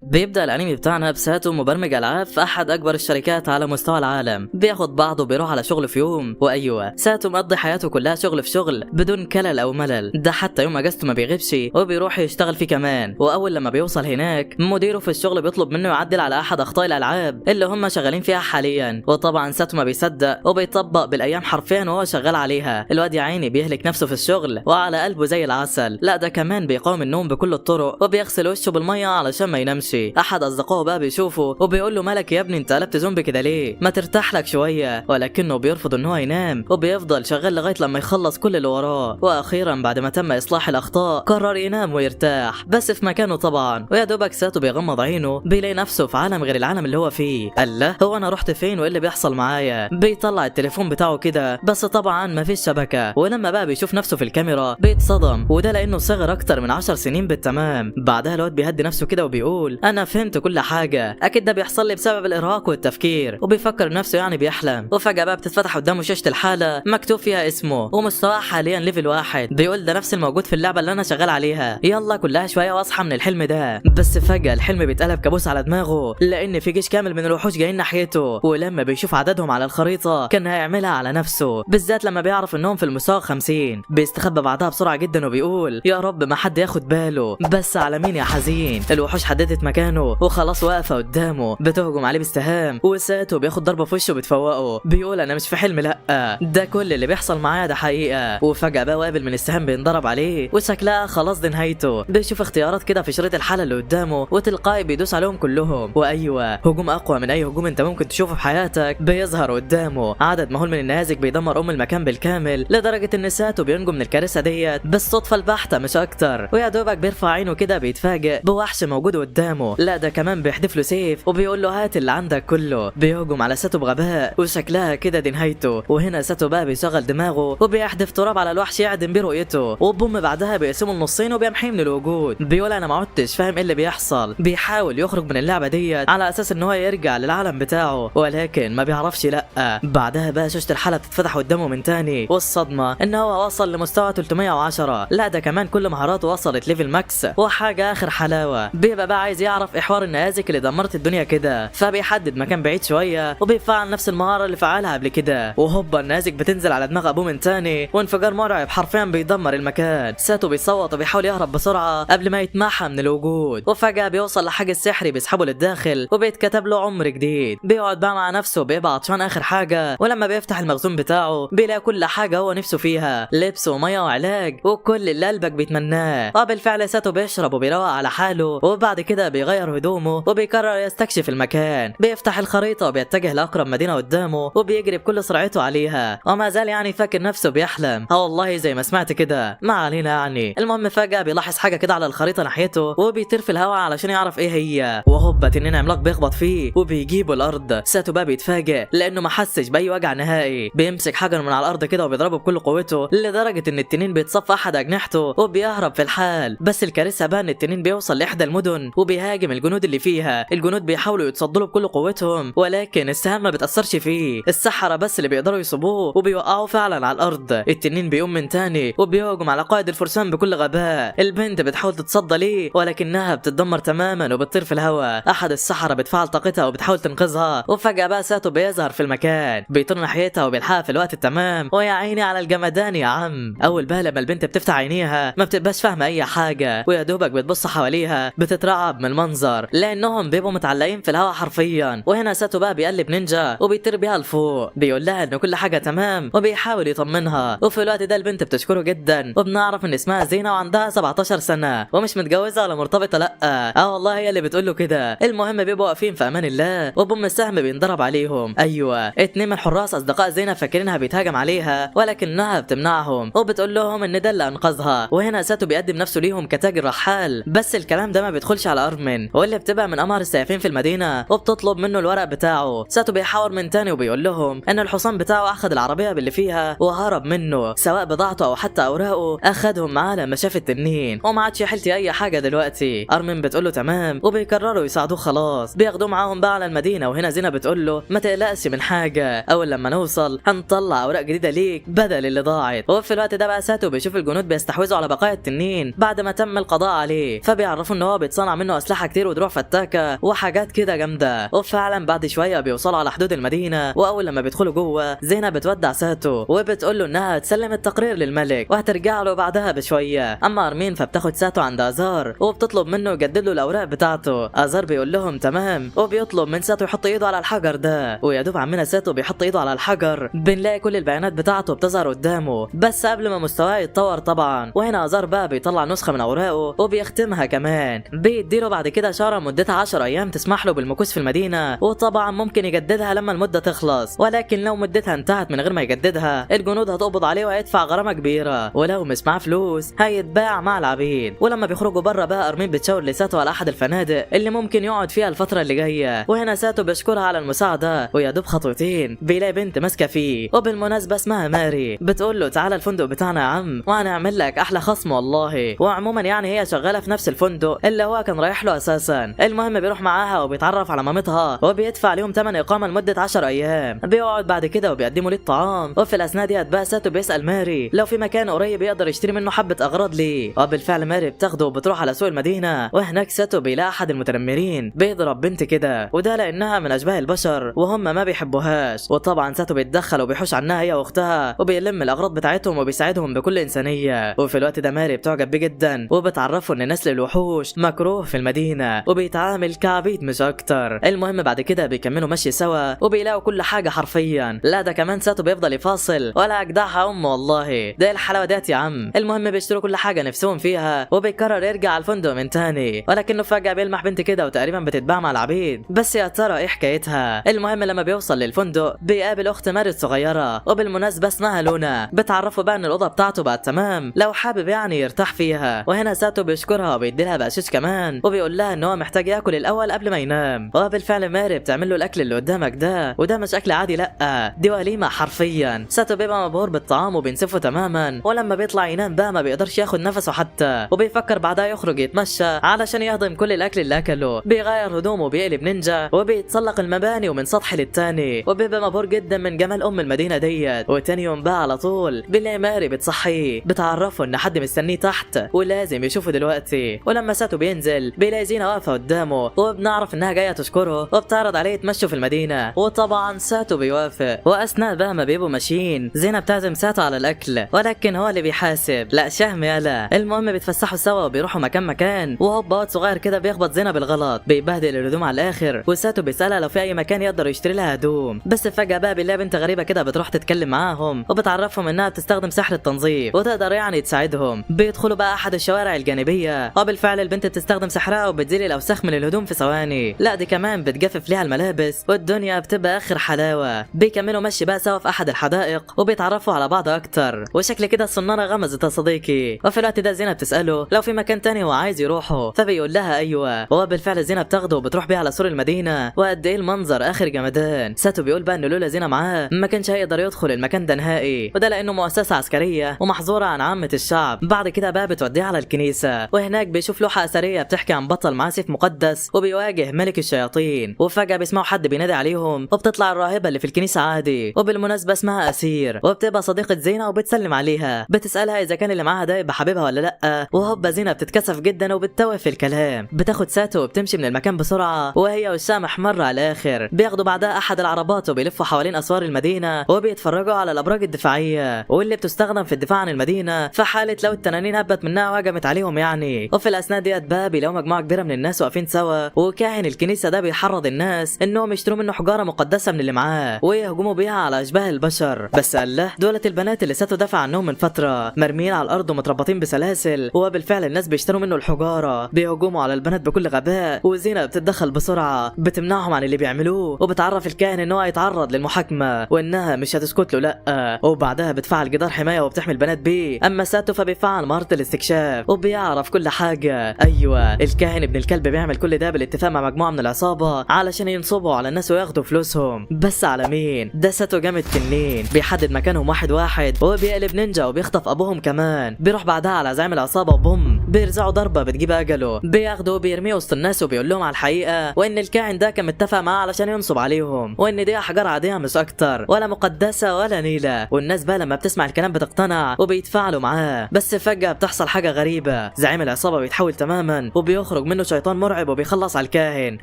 بيبدأ الانمي بتاعنا بساتو مبرمج العاب في احد اكبر الشركات على مستوى العالم. بياخد بعضه بيروح على شغل في يوم، وايوه ساتو مقضي حياته كلها شغل في شغل بدون كلل او ملل. ده حتى يوم اجازته ما بيغيبش وبيروح يشتغل فيه كمان. واول لما بيوصل هناك مديره في الشغل بيطلب منه يعدل على احد اخطاء الالعاب اللي هم شغالين فيها حاليا. وطبعا ساتو ما بيصدق وبيطبق بالايام حرفيا وهو شغال عليها. الواد يا عيني بيهلك نفسه في الشغل وعلى قلبه زي العسل. لا ده كمان بيقاوم النوم بكل الطرق وبيغسل وشه بالميه علشان ما ينامش. احد اصدقائه بقى بيشوفه وبيقول له مالك يا ابني انت قلبت زومبي كده ليه؟ ما ترتاح لك شويه. ولكنه بيرفض ان هو ينام وبيفضل شغال لغايه لما يخلص كل اللي وراه. واخيرا بعد ما تم اصلاح الاخطاء قرر ينام ويرتاح بس في مكانه طبعا. ويا دوبك ساتو بيغمض عينه بيلاقي نفسه في عالم غير العالم اللي هو فيه. الله، هو انا رحت فين وايه اللي بيحصل معايا؟ بيطلع التليفون بتاعه كده بس طبعا ما فيش شبكه. ولما بقى بيشوف نفسه في الكاميرا بيتصدم، وده لانه صغر اكتر من 10 سنين بالتمام. بعدها الواد بيهدي نفسه كده وبيقول انا فهمت كل حاجه، اكيد ده بيحصل لي بسبب الارهاق والتفكير. وبيفكر نفسه يعني بيحلم. وفجاه بقى بتتفتح قدامه شاشه الحاله مكتوب فيها اسمه ومستواه حاليا ليفل 1. بيقول ده نفس الموجود في اللعبه اللي انا شغال عليها، يلا كلها شويه واصحى من الحلم ده. بس فجاه الحلم بيتقلب كابوس على دماغه لان في جيش كامل من الوحوش جايين ناحيته. ولما بيشوف عددهم على الخريطه كان هيعملها على نفسه، بالذات لما بيعرف انهم في المستوى 50. بيستخبى بعدها بسرعه جدا وبيقول يا رب ما حد ياخد باله. بس على مين يا حزين؟ الوحوش حددت مكانه وخلاص واقفه قدامه بتهجم عليه باستهام. وساتو بياخد ضربه في وشه بتفوقه. بيقول انا مش في حلم، لا ده كل اللي بيحصل معايا ده حقيقه. وفجاه بقى قابل من السهام بينضرب عليه وشكلها خلاص دي نهايته. بيشوف اختيارات كده في شريط الحاله اللي قدامه وتلقائي بيدوس عليهم كلهم. وايوه هجوم اقوى من اي هجوم انت ممكن تشوفه في حياتك بيظهر قدامه. عدد مهول من النيازك بيدمر المكان بالكامل لدرجه ان ساتو بينجو من الكارثه ديت بالصدفه البحته مش اكتر. ويا دوبك بيرفع عينه كده بيتفاجئ بوحش موجود قدامه. لا ده كمان بيحدف له سيف وبيقول له هات اللي عندك كله. بيهجم على ساتو بغباء وشكلها كده دي نهايته. وهنا ساتو بقى بيشغل دماغه وبيحدف تراب على الوحش يعدم برؤيته. وبوم بعدها بيقسمه النصين وبيمحيه من الوجود. بيقول انا ما عدتش فاهم ايه اللي بيحصل. بيحاول يخرج من اللعبه ديت على اساس ان هو يرجع للعالم بتاعه ولكن ما بيعرفش. لا بعدها بقى شاشه الحلقه بتتفتح قدامه من تاني والصدمه ان هو وصل لمستوى 310. لا ده كمان كل مهاراته وصلت ليفل ماكس وحاجه اخر حلاوه. بيبقى بقى عايز يعرف ايه حوار النيازك اللي دمرت الدنيا كده، فبيحدد مكان بعيد شويه وبيفعل نفس المهاره اللي فعلها قبل كده. وهوبا النيازك بتنزل على دماغ ابوه من تاني وانفجار مرعب حرفيا بيدمر المكان. ساتو بيصوت وبيحاول يهرب بسرعه قبل ما يتمحى من الوجود. وفجاه بيوصل لحاجز سحري بيسحبه للداخل وبيتكتب له عمر جديد. بيقعد بقى مع نفسه بيبقى عطشان اخر حاجه. ولما بيفتح المخزون بتاعه بيلاقي كل حاجه هو نفسه فيها، لبس وميه وعلاج وكل اللي قلبك بيتمناه. وبالفعل ساتو بيشرب وبيروق على حاله. وبعد كده بيغير هدومه وبيقرر يستكشف المكان. بيفتح الخريطه وبيتجه لاقرب مدينه قدامه وبيجري بكل سرعته عليها. وما زال يعني فاكر نفسه بيحلم. والله زي ما سمعت كده، ما علينا يعني. المهم فجاه بيلاحظ حاجه كده على الخريطه ناحيته وبيطير في الهواء علشان يعرف ايه هي. وهوبا تنين عملاق بيخبط فيه وبيجيبه الارض. ساتو بقى بيتفاجئ لانه ما حسش باي وجع نهائي. بيمسك حجر من على الارض كده وبيضربه بكل قوته لدرجه ان التنين بيتصفى احد اجنحته وبيهرب في الحال. بس الكارثه بقى ان التنين بيوصل لاحدى المدن وبيهاجم الجنود اللي فيها. الجنود بيحاولوا يتصدوا له بكل قوتهم ولكن السهام ما بتاثرش فيه. السحرة بس اللي بيقدروا يصيبوه وبيوقعوا فعلا على الارض. التنين بيقوم من تاني وبيهجم على قائد الفرسان بكل غباء. البنت بتحاول تتصدى ليه ولكنها بتتدمر تماما وبتطير في الهواء. احد السحرة بتفعل طاقتها وبتحاول تنقذها. وفجاه بقى ساتو بيظهر في المكان بيطير ناحيتها وبيلحقها في الوقت التمام. ويا عيني على الجمدان يا عم. اول بقى لما البنت بتفتح عينيها ما بتبقاش فاهمه اي حاجه ويا دوبك بتبص حواليها بتترعب من المنظر لانهم بيبقوا متعلقين في الهواء حرفيا. وهنا ساتو بقى بيقلب نينجا وبيطير بيها لفوق. بيقول لها ان كل حاجه تمام وبيحاول يطمنها. وفي الوقت ده البنت بتشكره جدا وبنعرف ان اسمها زينه وعندها 17 سنه ومش متجوزه ولا مرتبطه. لا والله هي اللي بتقول له كده. المهم بيبقوا واقفين في امان الله وبوم السهم بينضرب عليهم. ايوه اتنين من حراس اصدقاء زينه فاكرينها بيتهاجم عليها ولكنها بتمنعهم وبتقول لهم ان ده اللي انقذها. وهنا ساتو بيقدم نفسه ليهم كتاجر رحال. بس الكلام ده ما بيدخلش على ارمن واللي بتبقى من امهر السيافين في المدينه وبتطلب منه الورق بتاعه. ساتو بيحاور من تاني وبيقول لهم ان الحصان بتاعه اخذ العربيه باللي فيها وهرب منه، سواء بضاعته او حتى اوراقه اخذهم معاه لما شاف التنين وما عادش حيلتي اي حاجه دلوقتي. ارمن بتقول له تمام وبيقرروا يساعدوه خلاص. بياخدوه معاهم بقى على المدينه. وهنا زينه بتقول له ما تقلقش من حاجه، اول لما نوصل هنطلع اوراق جديده ليك بدل اللي ضاعت. وفي الوقت ده بقى ساتو بيشوف الجنود بيستحوذوا على بقايا التنين بعد ما تم القضاء عليه. فبيعرفوا ان هو بيتصنع منه اسلحه اسلحه كتير ودروع فتاكه وحاجات كده جامده. وفعلا بعد شويه بيوصلوا على حدود المدينه، واول لما بيدخلوا جوه زينه بتودع ساتو وبتقول له انها تسلم التقرير للملك وهترجع له بعدها بشويه. اما ارمين فبتاخد ساتو عند ازار وبتطلب منه يجدد له الاوراق بتاعته. ازار بيقول لهم تمام وبيطلب من ساتو يحط ايده على الحجر ده، ويا دوب عمنا ساتو بيحط ايده على الحجر بنلاقي كل البيانات بتاعته بتظهر قدامه، بس قبل ما مستواه يتطور طبعا. وهنا ازار بقى بيطلع نسخه من اوراقه وبيختمها كمان، بيديله بعد كده اشاره مدتها 10 ايام تسمح له بالمكوث في المدينه، وطبعا ممكن يجددها لما المده تخلص، ولكن لو مدتها انتهت من غير ما يجددها الجنود هتقبض عليه وهيدفع غرامه كبيره، ولو مش معاه فلوس هيتباع مع العبيد. ولما بيخرجوا بره بقى ارمين بتشاور لساتو على احد الفنادق اللي ممكن يقعد فيها الفتره اللي جايه، وهنا ساتو بيشكرها على المساعده، ويا دوب خطوتين بيلاقي بنت ماسكه فيه وبالمناسبه اسمها ماري، بتقول له تعالى الفندق بتاعنا يا عم وهنعمل لك احلى خصم والله. وعموما يعني هي شغاله في نفس الفندق اللي هو كان رايح له اساسا. المهم بيروح معاها وبيتعرف على مامتها وبيدفع لهم ثمن اقامه لمده 10 ايام. بيقعد بعد كده وبيقدموا ليه الطعام، وفي الاثناء ديت بقى ساتو بيسال ماري لو في مكان قريب يقدر يشتري منه حبه اغراض ليه، وبالفعل ماري بتاخده وبتروح على سوق المدينه، وهناك ساتو بيلاقي احد المتنمرين بيضرب بنت كده، وده لانها من اشباه البشر وهم ما بيحبوهاش. وطبعا ساتو بيتدخل وبيحوش عنها هي واختها وبيلم الاغراض بتاعتهم وبيساعدهم بكل انسانيه. وفي الوقت ده ماري بتعجب بيه جدا وبتعرفه ان نسل الوحوش مكروه في المدينه وبيتعامل كعبيد مش اكتر. المهم بعد كده بيكملوا مشي سوا وبيلاقوا كل حاجه حرفيا. لا ده كمان ساتو بيفضل يفاصل ولا اجدعها امه والله، ده الحلاوه ديت يا عم. المهم بيشتروا كل حاجه نفسهم فيها وبيقرر يرجع على الفندق من تاني، ولكنه فجاه بيلمح بنت كده وتقريبا بتتباع مع العبيد، بس يا ترى ايه حكايتها؟ المهم لما بيوصل للفندق بيقابل اخت ماري الصغيره وبالمناسبه اسمها لونا، بتعرفه بقى ان الاوضه بتاعته بقت تمام لو حابب يعني يرتاح فيها. وهنا ساتو بيشكرها وبيديلها بقشيش كمان وبيقول لها ان هو محتاج ياكل الاول قبل ما ينام. وبالفعل ماري بتعمل له الاكل اللي قدامك ده، وده مش اكل عادي، لا دي وليمه حرفيا. ساتو بيبقى مبهور بالطعام وبينسفه تماما، ولما بيطلع ينام بقى ما بيقدرش ياخد نفسه حتى، وبيفكر بعدها يخرج يتمشى علشان يهضم كل الاكل اللي اكله. بيغير هدومه وبيقلب نينجا وبيتسلق المباني ومن سطح للتاني، وبيبقى مبهور جدا من جمال المدينه ديت. وتاني يوم بقى على طول بيلاقي ماري بتصحيه بتعرفه ان حد مستنيه تحت ولازم يشوفه دلوقتي. ولما ساتو بينزل بيلاقي زينه واقفه قدامه وبنعرف انها جايه تشكره وبتعرض عليه يتمشوا في المدينه، وطبعا ساتو بيوافق. واثناء بقى ما بيبقوا ماشيين زينه بتعزم ساتو على الاكل ولكن هو اللي بيحاسب، لا شهم يالا. المهم بيتفسحوا سوا وبيروحوا مكان وهوبا واد صغير كده بيخبط زينه بالغلط بيبهدل الهدوم على الاخر، وساتو بيسالها لو في اي مكان يقدر يشتري لها هدوم، بس فجاه بقى بيلاقي بنت غريبه كده بتروح تتكلم معاهم وبتعرفهم انها بتستخدم سحر التنظيف وتقدر يعني تساعدهم. بيدخلوا بقى احد الشوارع الجانبيه وبالفعل البنت بتستخدم سحرها وبتزيل الاوساخ من الهدوم في ثواني، لا دي كمان بتجفف ليها الملابس والدنيا بتبقى اخر حلاوه. بيكملوا مشي بقى سوا في احد الحدائق وبيتعرفوا على بعض اكتر، وشكل كده الصناره غمزت يا صديقي. وفي الوقت ده زينه بتساله لو في مكان تاني هو عايز يروحه، فبيقول لها ايوه، وبالفعل زينه بتاخده وبتروح بيها على سور المدينه. وقد ايه المنظر اخر جمدان. ساتو بيقول بقى ان لولا زينه معاه ما كانش هيقدر يدخل المكان ده نهائي، وده لانه مؤسسه عسكريه ومحظوره عن عامه الشعب. بعد كده بقى بتوديه على الكنيسه وهناك بيشوف لوحه اثريه بتحكي عن بطل معاه سيف مقدس وبيواجه ملك الشياطين، وفجاه بيسمعوا حد بينادي عليهم وبتطلع الراهبه اللي في الكنيسه عادي وبالمناسبه اسمها اسير، وبتبقى صديقه زينه وبتسلم عليها، بتسالها اذا كان اللي معاها ده يبقى حبيبها ولا لا، وهوبا زينه بتتكسف جدا وبتتوه في الكلام. بتاخد ساتو وبتمشي من المكان بسرعه وهي وشها محمر على الاخر. بياخدوا بعدها احد العربات وبيلفوا حوالين اسوار المدينه وبيتفرجوا على الابراج الدفاعيه واللي بتستخدم في الدفاع عن المدينه في حاله لو التنانين هبت منها وهجمت عليهم يعني. وفي الاثناء ديت بقى بيلاقوا مجموعه كبيره من الناس واقفين سوا، وكاهن الكنيسه ده بيحرض الناس انهم يشتروا منه حجاره مقدسه من اللي معاه ويهجموا بيها على اشباه البشر. بس قال له دولت البنات اللي ساتو دافع عنهم من فتره مرميين على الارض ومتربطين بسلاسل، وبالفعل الناس بيشتروا منه الحجاره بيهجموا على البنات بكل غباء، وزينه بتتدخل بسرعه بتمنعهم عن اللي بيعملوه وبتعرف الكاهن ان هو هيتعرض للمحاكمه وانها مش هتسكت له لا، وبعدها بتفعل جدار حمايه وبتحمي البنات بيه. اما ساتو فبيفعل مهاره الاستكشاف وبيعرف كل حاجه. ايوه الكاهن ابن الكلب بيعمل كل ده بالاتفاق مع مجموعه من العصابه علشان ينصبوا على الناس وياخدوا فلوسهم، بس على مين؟ ده ساتو جامد تنين بيحدد مكانهم واحد واحد وبيقلب نينجا وبيخطف ابوهم كمان. بيروح بعدها على زعيم العصابه وبوم بيرزعوا ضربه بتجيب اجله، بياخدوا بيرميه وسط الناس وبيقول لهم على الحقيقه، وان الكائن ده كان متفق معاه علشان ينصب عليهم، وان دي احجار عاديه مش اكتر ولا مقدسه ولا نيله. والناس بقى لما بتسمع الكلام بتقتنع وبيتفاعلوا معاه. بس فجاه بتحصل حاجه غريبه، زعيم العصابه بيتحول تماما وبيخرج منه شيطان مرعب وبيخلص على الكاهن.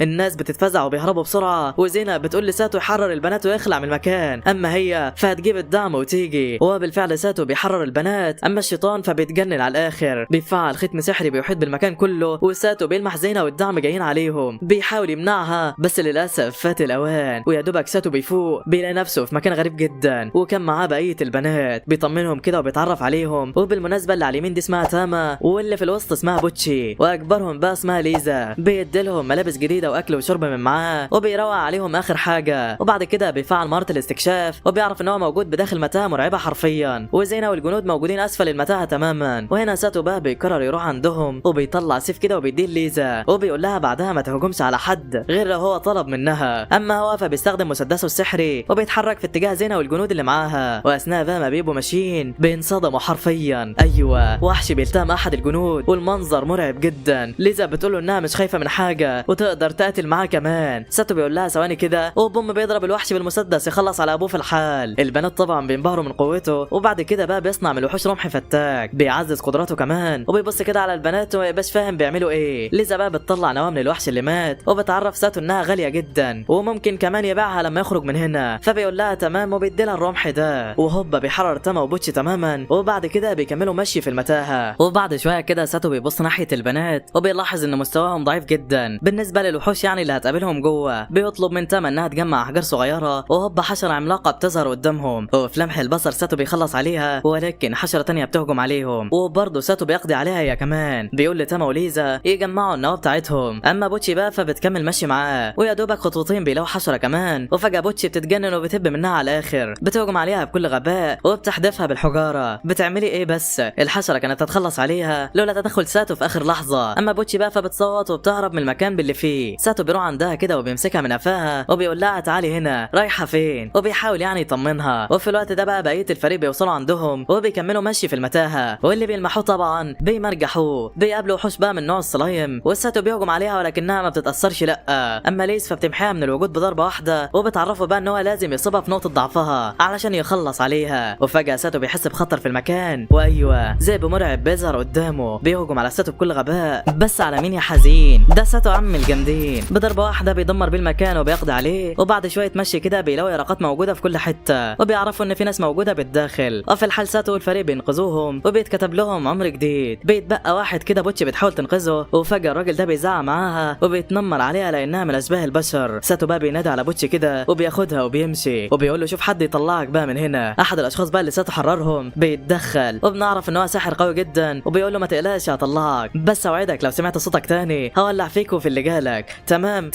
الناس بتتفزع وبيهربوا بسرعه، وزينة بتقول لساتو يحرر البنات ويخلع من المكان، اما هي فهتجيب الدعم وتيجي. وبالفعل ساتو بيحرر البنات، اما الشيطان فبيتجنن على الاخر، بيفعل ختم سحري بيحيط بالمكان كله، وساتو بيلمح زينة والدعم جايين عليهم، بيحاول يمنعها بس للاسف فات الاوان. ويا دوبك ساتو بيفوق بيلاقي نفسه في مكان غريب جدا، وكان معاه بقيه البنات، بيطمنهم كده وبيتعرف عليهم. وبالمناسبه اللي على اليمين دي اسمها تاما، واللي في الوسط اسمها بوتشي، واكبرهم بقى اسمها ليزا. بيديلهم ملابس جديده واكل وشرب من معاه، وبيروق عليهم اخر حاجه. وبعد كده بيفعل مهاره الاستكشاف، وبيعرف ان هو موجود بداخل متاهه مرعبه حرفيا، وزينة والجنود موجودين اسفل المتاهه تماما. وهنا ساتو بقى بيقرر يروح عندهم، وبيطلع سيف كده وبيديه ليزا، وبيقول لها بعدها ما تهجمش على حد غير لو هو طلب منها. اما هو فبيستخدم مسدسه السحري وبيتحرك في اتجاه زينة والجنود اللي معاها. واثناء بقى ما بيبقوا ماشيين بينصدموا حرفيا، ايوه وحش بيلتهم احد الجنود، والمنظر مرعب جدا. ليزا بتقول له انها مش خايفه من حاجه وتقدر تقتل معاه كمان. ساتو بيقول لها ثواني كده، وبوم بيضرب الوحش بالمسدس يخلص على ابوه في الحال. البنات طبعا بينبهروا من قوته، وبعد كده بقى بيصنع من الوحوش رمح فتاك بيعزز قدراته كمان، وبيبص كده على البنات ومبقاش فاهم بيعملوا ايه. ليزا بقى بتطلع نواه من الوحش اللي مات، وبتعرف ساتو انها غاليه جدا وممكن كمان يبيعها لما يخرج من هنا. فبيقول لها تمام وبيديلها الرمح ده، وهوبا بيحرر تاما وبوتشي تماما. وبعد كده بيكملوا مشي في المتاهه. وبعد شويه كده ساتو بيبص ناحيه البنات، وبيلاحظ ان مستواهم ضعيف جدا بالنسبه للوحوش يعني اللي هتقابلهم جوه. بيطلب من تاما انها تجمع احجار صغيره، وهوبا حشره عملاقه بتظهر قدامهم، وفي لمح البصر ساتو بيخلص عليها، ولكن حشره تانية بتهجم عليهم، وبرضه ساتو بيقضي عليها هي كمان. بيقول لتاما وليزا يجمعوا النواه بتاعتهم، اما بوتشي بقى فبتكمل مشي معاه، ويا دوبك خطوتين بيلاقوا حشره كمان. وفجاه بوتشي بتتجنن وبتهب منها على الاخر، بتهجم عليها بكل غباء وبتحدفها بالحجاره. بتعملي ايه بس؟ الحشره كانت هتخلص عليها لولا تدخل ساتو في اخر لحظه. اما بوتشي بقى فبتصوت وبتهرب من المكان باللي فيه. ساتو بيروح عندها كده وبيمسكها من قفاها وبيقول لها تعالي هنا، رايحه فين؟ وبيحاول يعني يطمنها. وفي الوقت ده بقى بقيه الفريق بيوصلوا عندهم وبيكملوا مشي في المتاهه، واللي بيلمحوه طبعا بيمرجحوه. بيقابلوا وحوش بقى من نوع الصلايم، والساتو بيهجم عليها ولكنها ما بتتاثرش لا. اما ليز فبتمحيها من الوجود بضربه واحده، وبتعرفه بقى ان هو لازم يصيبها في نقطه ضعفها علشان يخلص عليها. وفجاه ساتو بيحس بخطر في المكان، وايوه ذئب مرعب بيظهر قدامه بيهجم على ساتو بكل غباء. بس على مين يا حزين؟ ده ساتو عم الجامدين، بضربه واحده بيدمر بيه المكان وبيقضي عليه. وبعد شويه مشي كده بيلاقوا يرقات موجوده في كل حته، وبيعرفوا ان في ناس موجوده بالداخل. وفي الحال ساتو والفريق بينقذوهم وبيتكتب لهم عمر جديد. بيتبقى واحد كده بوتشي بتحاول تنقذه، وفجاه الراجل ده بيزعق معاها وبيتنمر عليها لانها من اشباه البشر. ساتو بقى بينادي على بوتشي كده وبياخدها وبيمشي، وبيقول له شوف حد يطلعك بقى من هنا. احد الاشخاص بقى اللي ساتو حررهم بيتدخل، وبنعرف ان هو ساحر قوي جدا، وبيقول له ما تقلقش هطلعك، بس اوعدك لو سمعت صوتك تاني هولع فيك وفي اللي جالك. تمام.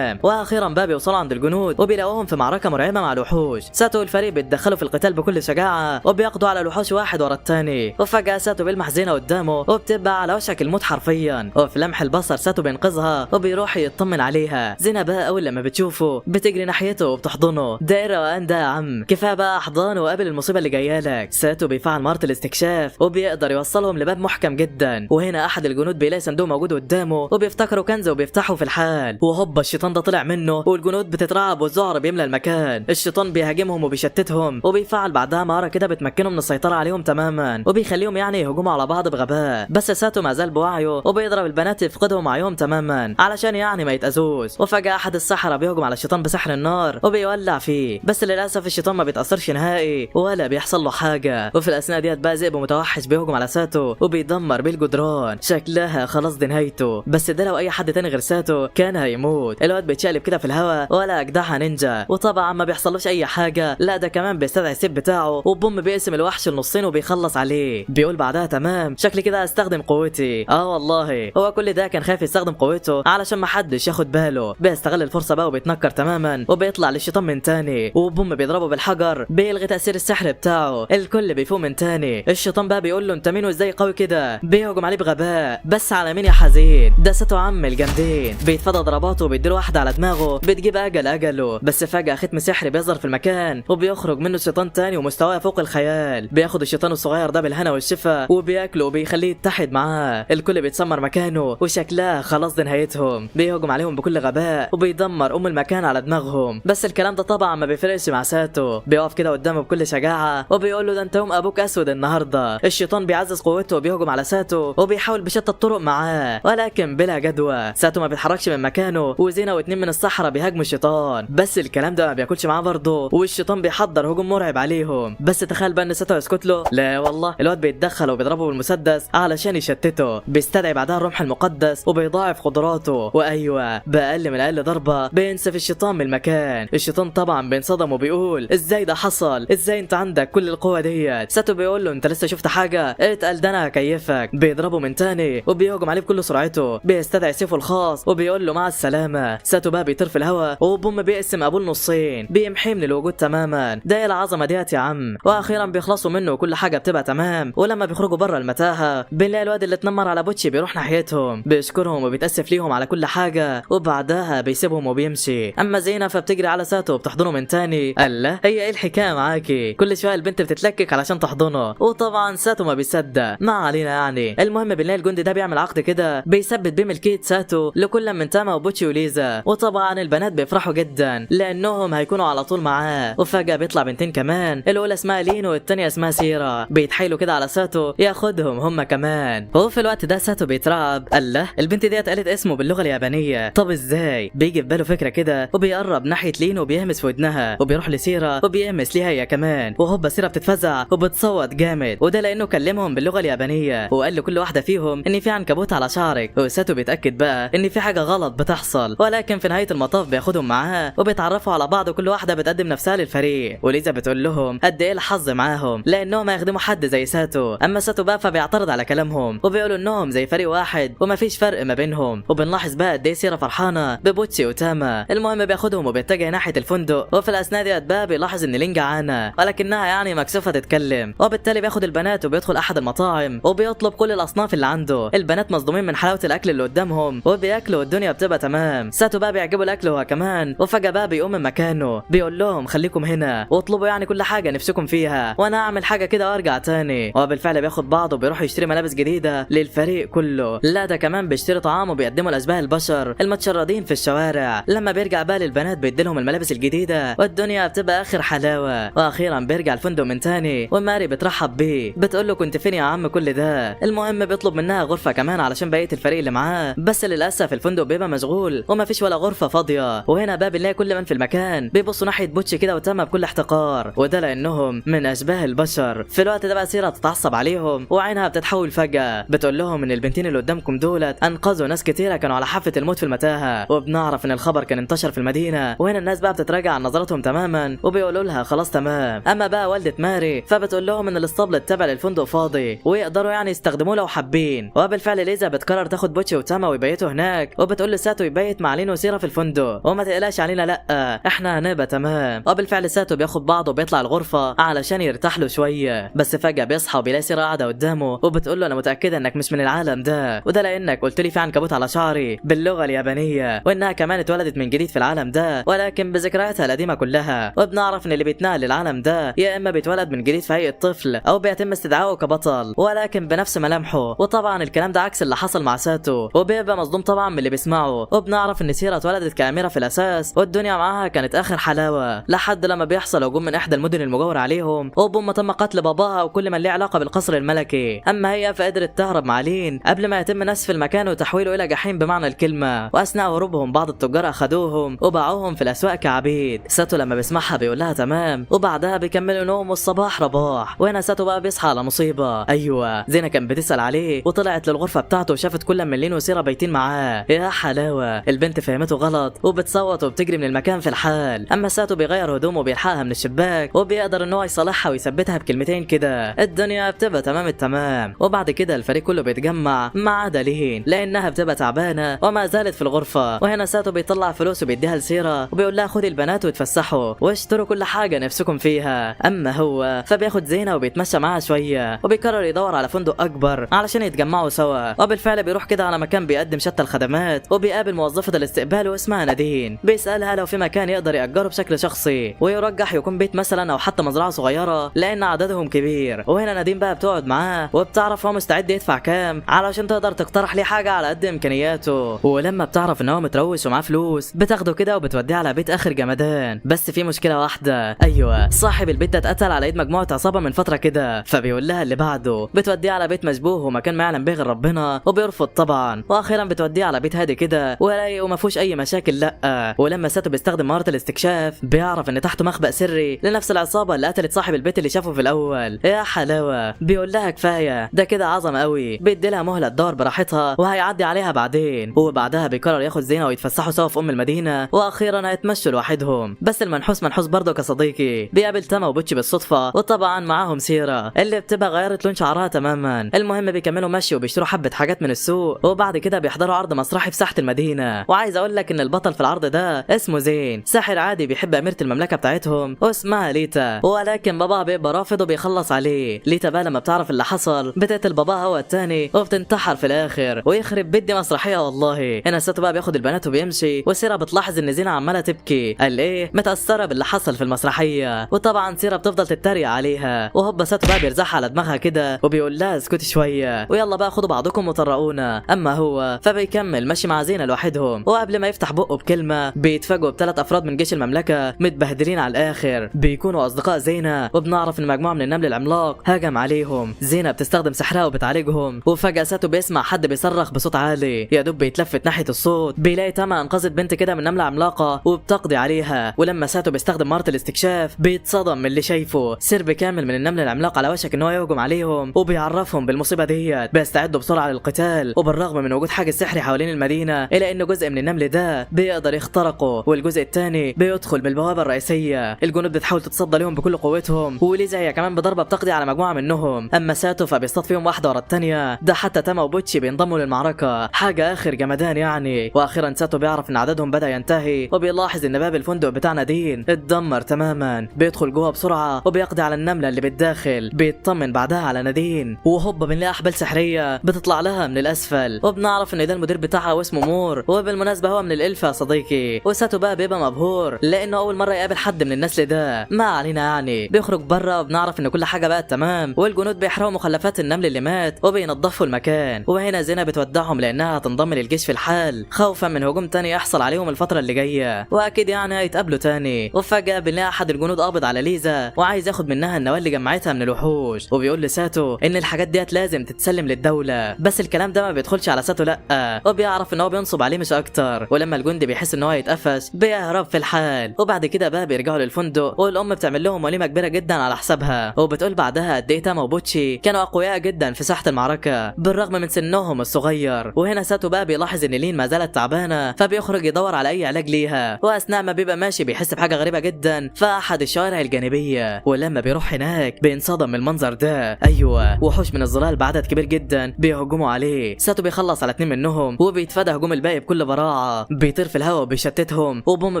واخيرا بقى بيوصلوا عند الجنود وبيلاقوهم في معركه مرعبه مع الوحوش. ساتو والفريق بيتدخلوا في القتال بكل شجاعه، وبيقضوا على الوحوش واحد ورا الثاني. وفجاه ساتو بيلمح زينة قدامه وبتبقى على وشك الموت حرفيا، وفي لمح البصر ساتو بينقذها وبيروح يطمن عليها. زينة بقى اول لما بتشوفه بتجري ناحيته وبتحضنه. ده روقان ده يا عم، كفايه بقى احضان وقابل المصيبه اللي جايه لك. ساتو بيفعل مهاره الاستكشاف وبيقدر يوصلهم لباب محكم جدا، وهنا احد الجنود بيلاقي صندوق موجود قدامه وبيفتكروا كنز وبيفتحه في الحال. وهوبا الشيطان ده طلع منه، والجنود بتترعب والذعر بيملى المكان. الشيطان بيهاجمهم وبيشتتهم، وبيفعل بعدها مهاره كده بتمكنه من السيطره عليهم تماما، وبيخليهم يعني يهجموا على بعض بغباء. بس ساتو ما زال بوعيه وبيضرب البنات يفقدهم وعيهم تماما علشان يعني ما يتاذوش. وفجاه احد السحرة بيهجم على الشيطان بسحر النار وبيولع فيه، بس للاسف الشيطان ما بيتاثرش نهائي ولا بيحصل له حاجه. وفي الاثناء ديت بقى ذئب متوحش بيهجم على ساتو وبيدمر بالجدران. شكلها خلاص دي نهايته، بس ده لو اي حد تاني غير ساتو كان هيموت. الواد بيتشقلب كده في الهواء ولا اجدعها نينجا، وطبعا ما بيحصلوش اي حاجه، لا ده كمان بيستدعي السيف بتاعه وبوم بيقسم الوحش النصين وبيخلص عليه. بيقول بعدها تمام شكلي كده استخدم قوتي. والله هو كل ده كان خايف يستخدم قوته علشان ما حدش ياخد باله. بيستغل الفرصه بقى وبيتنكر تماما وبيطلع للشيطان من تاني، وبوم بيضربه بالحجر بيلغي تاثير السحر بتاعه. الكل بيفوق من تاني. الشيطان بقى بيقول له انت مين وازاي قوي كده؟ بيهجم عليه بغباء. بس على مين يا حزين؟ ده ساتو عم الجامدين. بيتفادى ضرباته وبيديله واحده على دماغه بتجيب اجله. بس فجاه ختم سحري بيظهر في المكان وبيخرج منه شيطان تاني ومستواه فوق الخيال. بياخد الشيطان الصغير ده بالهنا والشفا وبياكله وبيخليه يتحد معاه الكل بيتسمر مكانه وشكلها خلاص دي نهايتهم. بيهجم عليهم بكل غباء وبيدمر المكان على دماغهم. بس الكلام ده طبعا ما بيفرقش مع ساتو. بيقف كده قدامه بكل شجاعه وبيقول له ده انت يوم ابوك اسود النهارده. الشيطان بيعزز قوته وبيهجم على ساتو وبيحاول بشتى الطرق معاه ولكن بلا جدوى. ساتو ما بيتحركش من مكانه وزينة واتنين من الصحراء بيهاجموا الشيطان. بس الكلام ده ما بياكلش معاه برضه والشيطان بيحضر هجوم مرعب عليهم. بس تخيل بقى ان ساتو يسكت له؟ لا والله، الواد بيتدخل وبيضربه بالمسدس علشان يشتته. بيستدعي بعدها الرمح المقدس وبيضاعف قدراته. وايوه باقل من اقل ضربه بينسف الشيطان من المكان. الشيطان طبعا بينصدم وبيقول ازاي ده حصل؟ ازاي انت عندك كل القوه ديت؟ ساتو بيقول له انت لسه شفت حاجه؟ اتقل ده انا هكيفك. بيضربه من تاني وبيهجم عليه بكل سرعته. بيستدعي سيفه الخاص وبيقول له مع السلامه. ساتو بقى بيطير في الهواء وبوم بيقسم ابوه نصين، بيمحيه من الوجود تماما. ده ايه العظمه ديت يا عم؟ واخيرا بيخلصوا منه وكل حاجه بتبقى تمام. ولما بيخرجوا بره المتاهه بنلاقي الواد اللي اتنمر على بوتشي بيروح ناحيتهم، بيشكرهم وبيتاسف ليهم على كل حاجه وبعدها بيسيبهم وبيمشي. اما زينه فبتجري على ساتو وبتحضنه من تاني. الله، هي ايه الحكايه معاكي؟ كل شويه البنت بتتلكك علشان تحضنه. وطبعا ساتو ما بيصدق. ما علينا يعني. المهم بنلاقي الجندي ده بيعمل عقد كده بيثبت بيه ملكيه ساتو لكل من تاما وبوتشي وليزا. وطبعا البنات بيفرحوا جدا لانهم هيكونوا على طول معاه. وفجاه بيطلع بنتين كمان، الاولى اسمها لينو والثانيه اسمها سيرا. بيتحايلوا كده على ساتو ياخدهم هم كمان. وفي الوقت ده ساتو بيترعب. الله، البنت ديت قالت اسمه باللغه اليابانيه. طب ازاي؟ بيجي في باله فكره كده وبيقرب ناحيه لينو وبيهمس في ودنها وبيروح لسيرا وبيهمس ليها هي كمان. وهوبا سيرا بتتفزع وبتصوت جامد. وده لانه كلمهم باللغه اليابانيه وقال لكل واحده فيهم ان في عنكبوت على شعرك. وساتو بيتاكد بقى ان في حاجه غلط بتحصل. ولكن في نهايه المطاف بياخدهم معاه وبيتعرفوا على بعض وكل واحده بتقدم نفسها للفريق. وليزا بتقول لهم قد ايه الحظ معاهم لانهم هيخدموا حد زي ساتو. اما ساتو بقى فبيعترض على كلامهم وبيقولوا انهم زي فريق واحد ومفيش فرق ما بينهم. وبنلاحظ بقى قد ايه سيرا فرحانه ببوتشي وتاما. المهم بياخدهم وبيتجه ناحيه الفندق. وفي الاثناء ديت بقى بيلاحظ ان لين جعانه ولكنها يعني مكسوفه تتكلم. وبالتالي بياخد البنات وبيدخل احد المطاعم وبيطلب كل الاصناف اللي عنده. البنات مصدومين من حلاوه الاكل اللي قدامهم وبياكلوا والدنيا بتبقى تمام. ساتو بقى بيعجبه الاكل هو كمان. وفجاه بقى بيقوم من مكانه بيقول لهم خليكم هنا واطلبوا يعني كل حاجه نفسكم فيها وانا اعمل حاجه كده وارجع تاني. وبالفعل بياخد بعضه وبيروح يشتري ملابس جديده للفريق كله. لا ده كمان بيشتري طعام وبيقدموا لاشباه البشر المتشردين في الشوارع. لما بيرجع بقى للبنات بيديلهم الملابس الجديده والدنيا بتبقى اخر حلاوه. واخيرا بيرجع الفندق من تاني وماري بترحب بيه بتقول له كنت فين يا عم كل ده؟ المهم بيطلب منها غرفه كمان علشان بقيه الفريق اللي معاه. بس للاسف الفندق بيبقى مشغول ومفيش ولا غرفه فاضيه. وهنا بقى بنلاقي كل من في المكان بيبصوا ناحيه بوتشي كده وتاما بكل احتقار. وده لانهم من اشباه البشر. في الوقت ده بقى سيرا تتعصب عليهم وعينها بتتحول فجاه. بتقول لهم ان البنتين اللي قدامكم دولت انقذوا ناس كتيره كانوا على حافه الموت في المتاهه. وبنعرف ان الخبر كان انتشر في المدينه. وهنا الناس بقى بتتراجع عن نظرتهم تماما وبيقولوا لها خلاص تمام. اما بقى والده ماري فبتقول لهم ان الاسطبل التابع للفندق فاضي ويقدروا يعني يستخدموه لو حابين. وبالفعل ليزا بتقرر تاخد بوتشي وتاما ويبيتوا هناك. وبتقول لساتو يبيت مع لين وسيرا في الفندق وما تقلقش علينا لا احنا هنبقى تمام. وبالفعل ساتو بياخد بعضه وبيطلع الغرفه علشان يرتاح له شويه. بس فجاه بيصحى وبيلاقي سيرا قاعده قدامه وبتقول له انا متاكده انك مش من العالم ده. وده لانك قلت لي في عنكبوت على شعري باللغه اليابانيه وانها كمان اتولدت من جديد في العالم ده ولكن بذكرياتها القديمه كلها. وبنعرف ان اللي بيتنقل للعالم ده يا اما بيتولد من جديد في هيئه طفل او بيتم استدعائه كبطل ولكن بنفس ملامحه. وطبعا الكلام ده عكس اللي حصل مع ساتو وبيبقى مصدوم طبعا من اللي بيسمعه. وبنعرف ان سيرا اتولدت كاميره في الاساس والدنيا معاها كانت اخر حلاوه لحد لما بيحصل هجوم من احدى المدن المجاوره عليهم وبوم تم قتل باباها وكل من ليه علاقه بالقصر الملكي. اما هي فقدرت تهرب مع لين قبل ما يتم نسف المكان وتحويله الى جحيم بمعنى الكلمه. واثناء هروبهم بعض التجار اخذوهم وباعوهم في الاسواق كعبيد. ساتو لما بيسمعها بيقول لها تمام وبعدها بيكملوا نوم والصباح رباح. وهنا ساتو بقى بيصحى على مصيبه. ايوه زينه كانت بتسال عليه وطلعت للغرفه بتاعته وشافت كل من لين وسيرا بايتين معاه. يا حلاوه، البنت فهمته غلط وبتصوت وبتجري من المكان في الحال. اما ساتو بيغير هدومه وبيلحقها من الشباك وبيقدر ان هو يصالحها ويثبتها بكلمتين كده. الدنيا بتبقى تمام التمام. وبعد كده الفريق كله بيتجمع ما عدا لين لانها بتبقى تعبانه وما زالت في الغرفه. وهنا ساتو بيطلع فلوس وبيديها لسيرا وبيقول لها خدي البنات وتفسحوا واشتروا كل حاجه نفسكم فيها. اما هو فبياخد زينه وبيتمشى معاها شويه وبيقرر يدور على فندق اكبر علشان يتجمعوا سوا. وبالفعل بيروح كده على مكان بيقدم شتى الخدمات وبيقابل موظفه الاستقبال واسمها نادين. بيسالها لو في مكان يقدر يأجره بشكل شخصي ويرجح يكون بيت مثلا او حتى مزرعه صغيره لان عددهم كبير. وهنا نادين بقى بتقعد معاه وبتعرف هو مستعد مستعد يدفع كام علشان تقدر تقترح ليه حاجه على قد امكانياته. ولما بتعرف ان هو متروش ومعاه فلوس بتاخده كده وبتوديه على بيت اخر جمدان. بس في مشكله واحده، ايوه صاحب البيت ده اتقتل على ايد مجموعه عصابه من فتره كده، فبيقول لها اللي بعده بتوديه على بيت مشبوه ومكان ما يعلم به غير ربنا، وبيرفض طبعا. واخيرا بتوديه على بيت هادي كده ورايق وما فيهوش اي مشاكل. لا، ولما ساتو بيستخدم مهاره الاستكشاف بيعرف ان تحته مخبأ سري لنفس العصابه اللي قتلت صاحب البيت اللي شافه في الاول. يا حلاوه، بيقول لها كفايه ده كده عظمه قوي، بيدي لها مهله تدور براحتها وهيعدي عليها بعدين. وبعدها بيقرر ياخد زينه ويتفسحوا سوا في المدينه، واخيرا هيتمشوا لوحدهم. بس المنحوس منحوس برضه كصديقي، بيقابل تاما وبوتشي بالصدفه، وطبعا معاهم سيرا اللي بتبقى غيرت لون شعرها تماما. المهم بيكملوا مشي وبيشتروا حبه حاجات من السوق، وبعد كده بيحضروا عرض مسرحي في ساحه المدينه. وعايز اقول لك ان البطل في العرض ده اسمه زين، ساحر عادي بيحب اميره المملكه بتاعتهم واسمها ليتا، ولكن باباها بيبقى رافض وبيخلص عليه. ليتا بقى لما بتعرف اللي حصل بتقتل باباها هو التاني وبتنتحر في الاخر، ويخرب بيت دي مسرحيه والله. هنا ساتو بقى بياخد البنات وبيمشي، وسيرا بتلاحظ ان زينه عماله تبكي، قال ايه متاثره باللي حصل في المسرحيه. وطبعا سيرا بتفضل تتريق عليها، وهوبا ساتو بقى بيرزعها على دماغها كده وبيقول لها اسكتي شويه ويلا بقى خدوا بعضكم وطرقونا. اما هو فبيكمل ماشي مع زينه لوحدهم، وقبل ما يفتح بقه بكلمه بيتفاجئوا بثلاث افراد من جيش المملكه متبهدلين على الاخر، بيكونوا اصدقاء زينه. وبنعرف ان مجموعه من النمل العملاق هاجم عليهم. زينه بتستخدم سحرها وبتعالجهم، وفجاه ساتو بيسمع حد بيصرخ بصوت عالي، يا دوب بيتلفت ناحيه الصوت بيلاقي تاما انقذت بنت كده من نمله عملاقه وبتقضي عليها. ولما ساتو بيستخدم مهاره الاستكشاف بيتصدم من اللي شايفه، سرب كامل من النمل العملاق على وشك ان هو يهجم عليهم، وبيعرفهم بالمصيبه ديت. بيستعدوا بسرعه للقتال، وبالرغم من وجود حاجز سحري حوالين المدينه الا ان جزء من النمل ده بيقدر يخترقه، والجزء الثاني بيدخل من البوابه الرئيسيه. الجنود بتحاول تتصدى لهم بكل قوتهم، وليزا هي كمان بضربه بتقضي على مجموعه منهم. اما ساتو فبيصطاد فيهم واحده ورا الثانيه، ده حتى تاما وبوتشي بينضموا للمعركه، حاجه اخر جمدان يعني. واخيرا ساتو بيعرف ان عددهم بدا ينتهي، وبيلاحظ ان باب الفندق بتاع نادين اتدمر تماما. بيدخل جوه بسرعه وبيقضي على النمله اللي بالداخل، بيطمن بعدها على نادين، وهوبا بنلاقي احبال سحريه بتطلع لها من الاسفل، وبنعرف ان ده المدير بتاعها واسمه مور، وبالمناسبه هو من الالف يا صديقي. وساتو بقى بيبقى مبهور لانه اول مره يقابل حد من النسل ده. ما علينا يعني، بيخرج بره وبنعرف ان كل حاجه بقت تمام، والجنود بيحرقوا مخلفات النمل اللي مات وبينظفوا المكان. وهنا زينه بتودعهم لانها هتنضم للجيش في الحال، خوفا من هجوم تاني يحصل عليهم الفتره اللي جايه، واكيد يعني هيتقابلوا تاني. وفجاه بنلاقي احد الجنود قابض على ليزا وعايز ياخد منها النواه اللي جمعتها من الوحوش، وبيقول لساتو ان الحاجات ديت لازم تتسلم للدوله. بس الكلام ده ما بيدخلش على ساتو لا، وبيعرف ان هو بينصب عليه مش اكتر. ولما الجندي بيحس ان هو هيتقفش بيهرب في الحال. وبعد كده بقى بيرجعوا للفندق، والام بتعمل لهم وليمه كبيره جدا على حسابها، وبتقول بعدها قد ايه تاما وبوتشي كانوا اقوياء جدا في ساحه المعركه بالرغم من سنهم الصغير. وهنا ساتو بقى بيلاحظ ان لين ما زالت تعبانه، فبيخرج يدور على اي علاج ليها. واثناء ما بيبقى ماشي بيحس بحاجه غريبه جدا في احد الشوارع الجانبيه، ولما بيروح هناك بينصدم من المنظر ده. ايوه وحوش من الظلال بعدد كبير جدا بيهجموا عليه. ساتو بيخلص على 2 منهم وبيتفادى هجوم الباقي بكل براعه، بيطير في الهواء وبيشتتهم، وبوم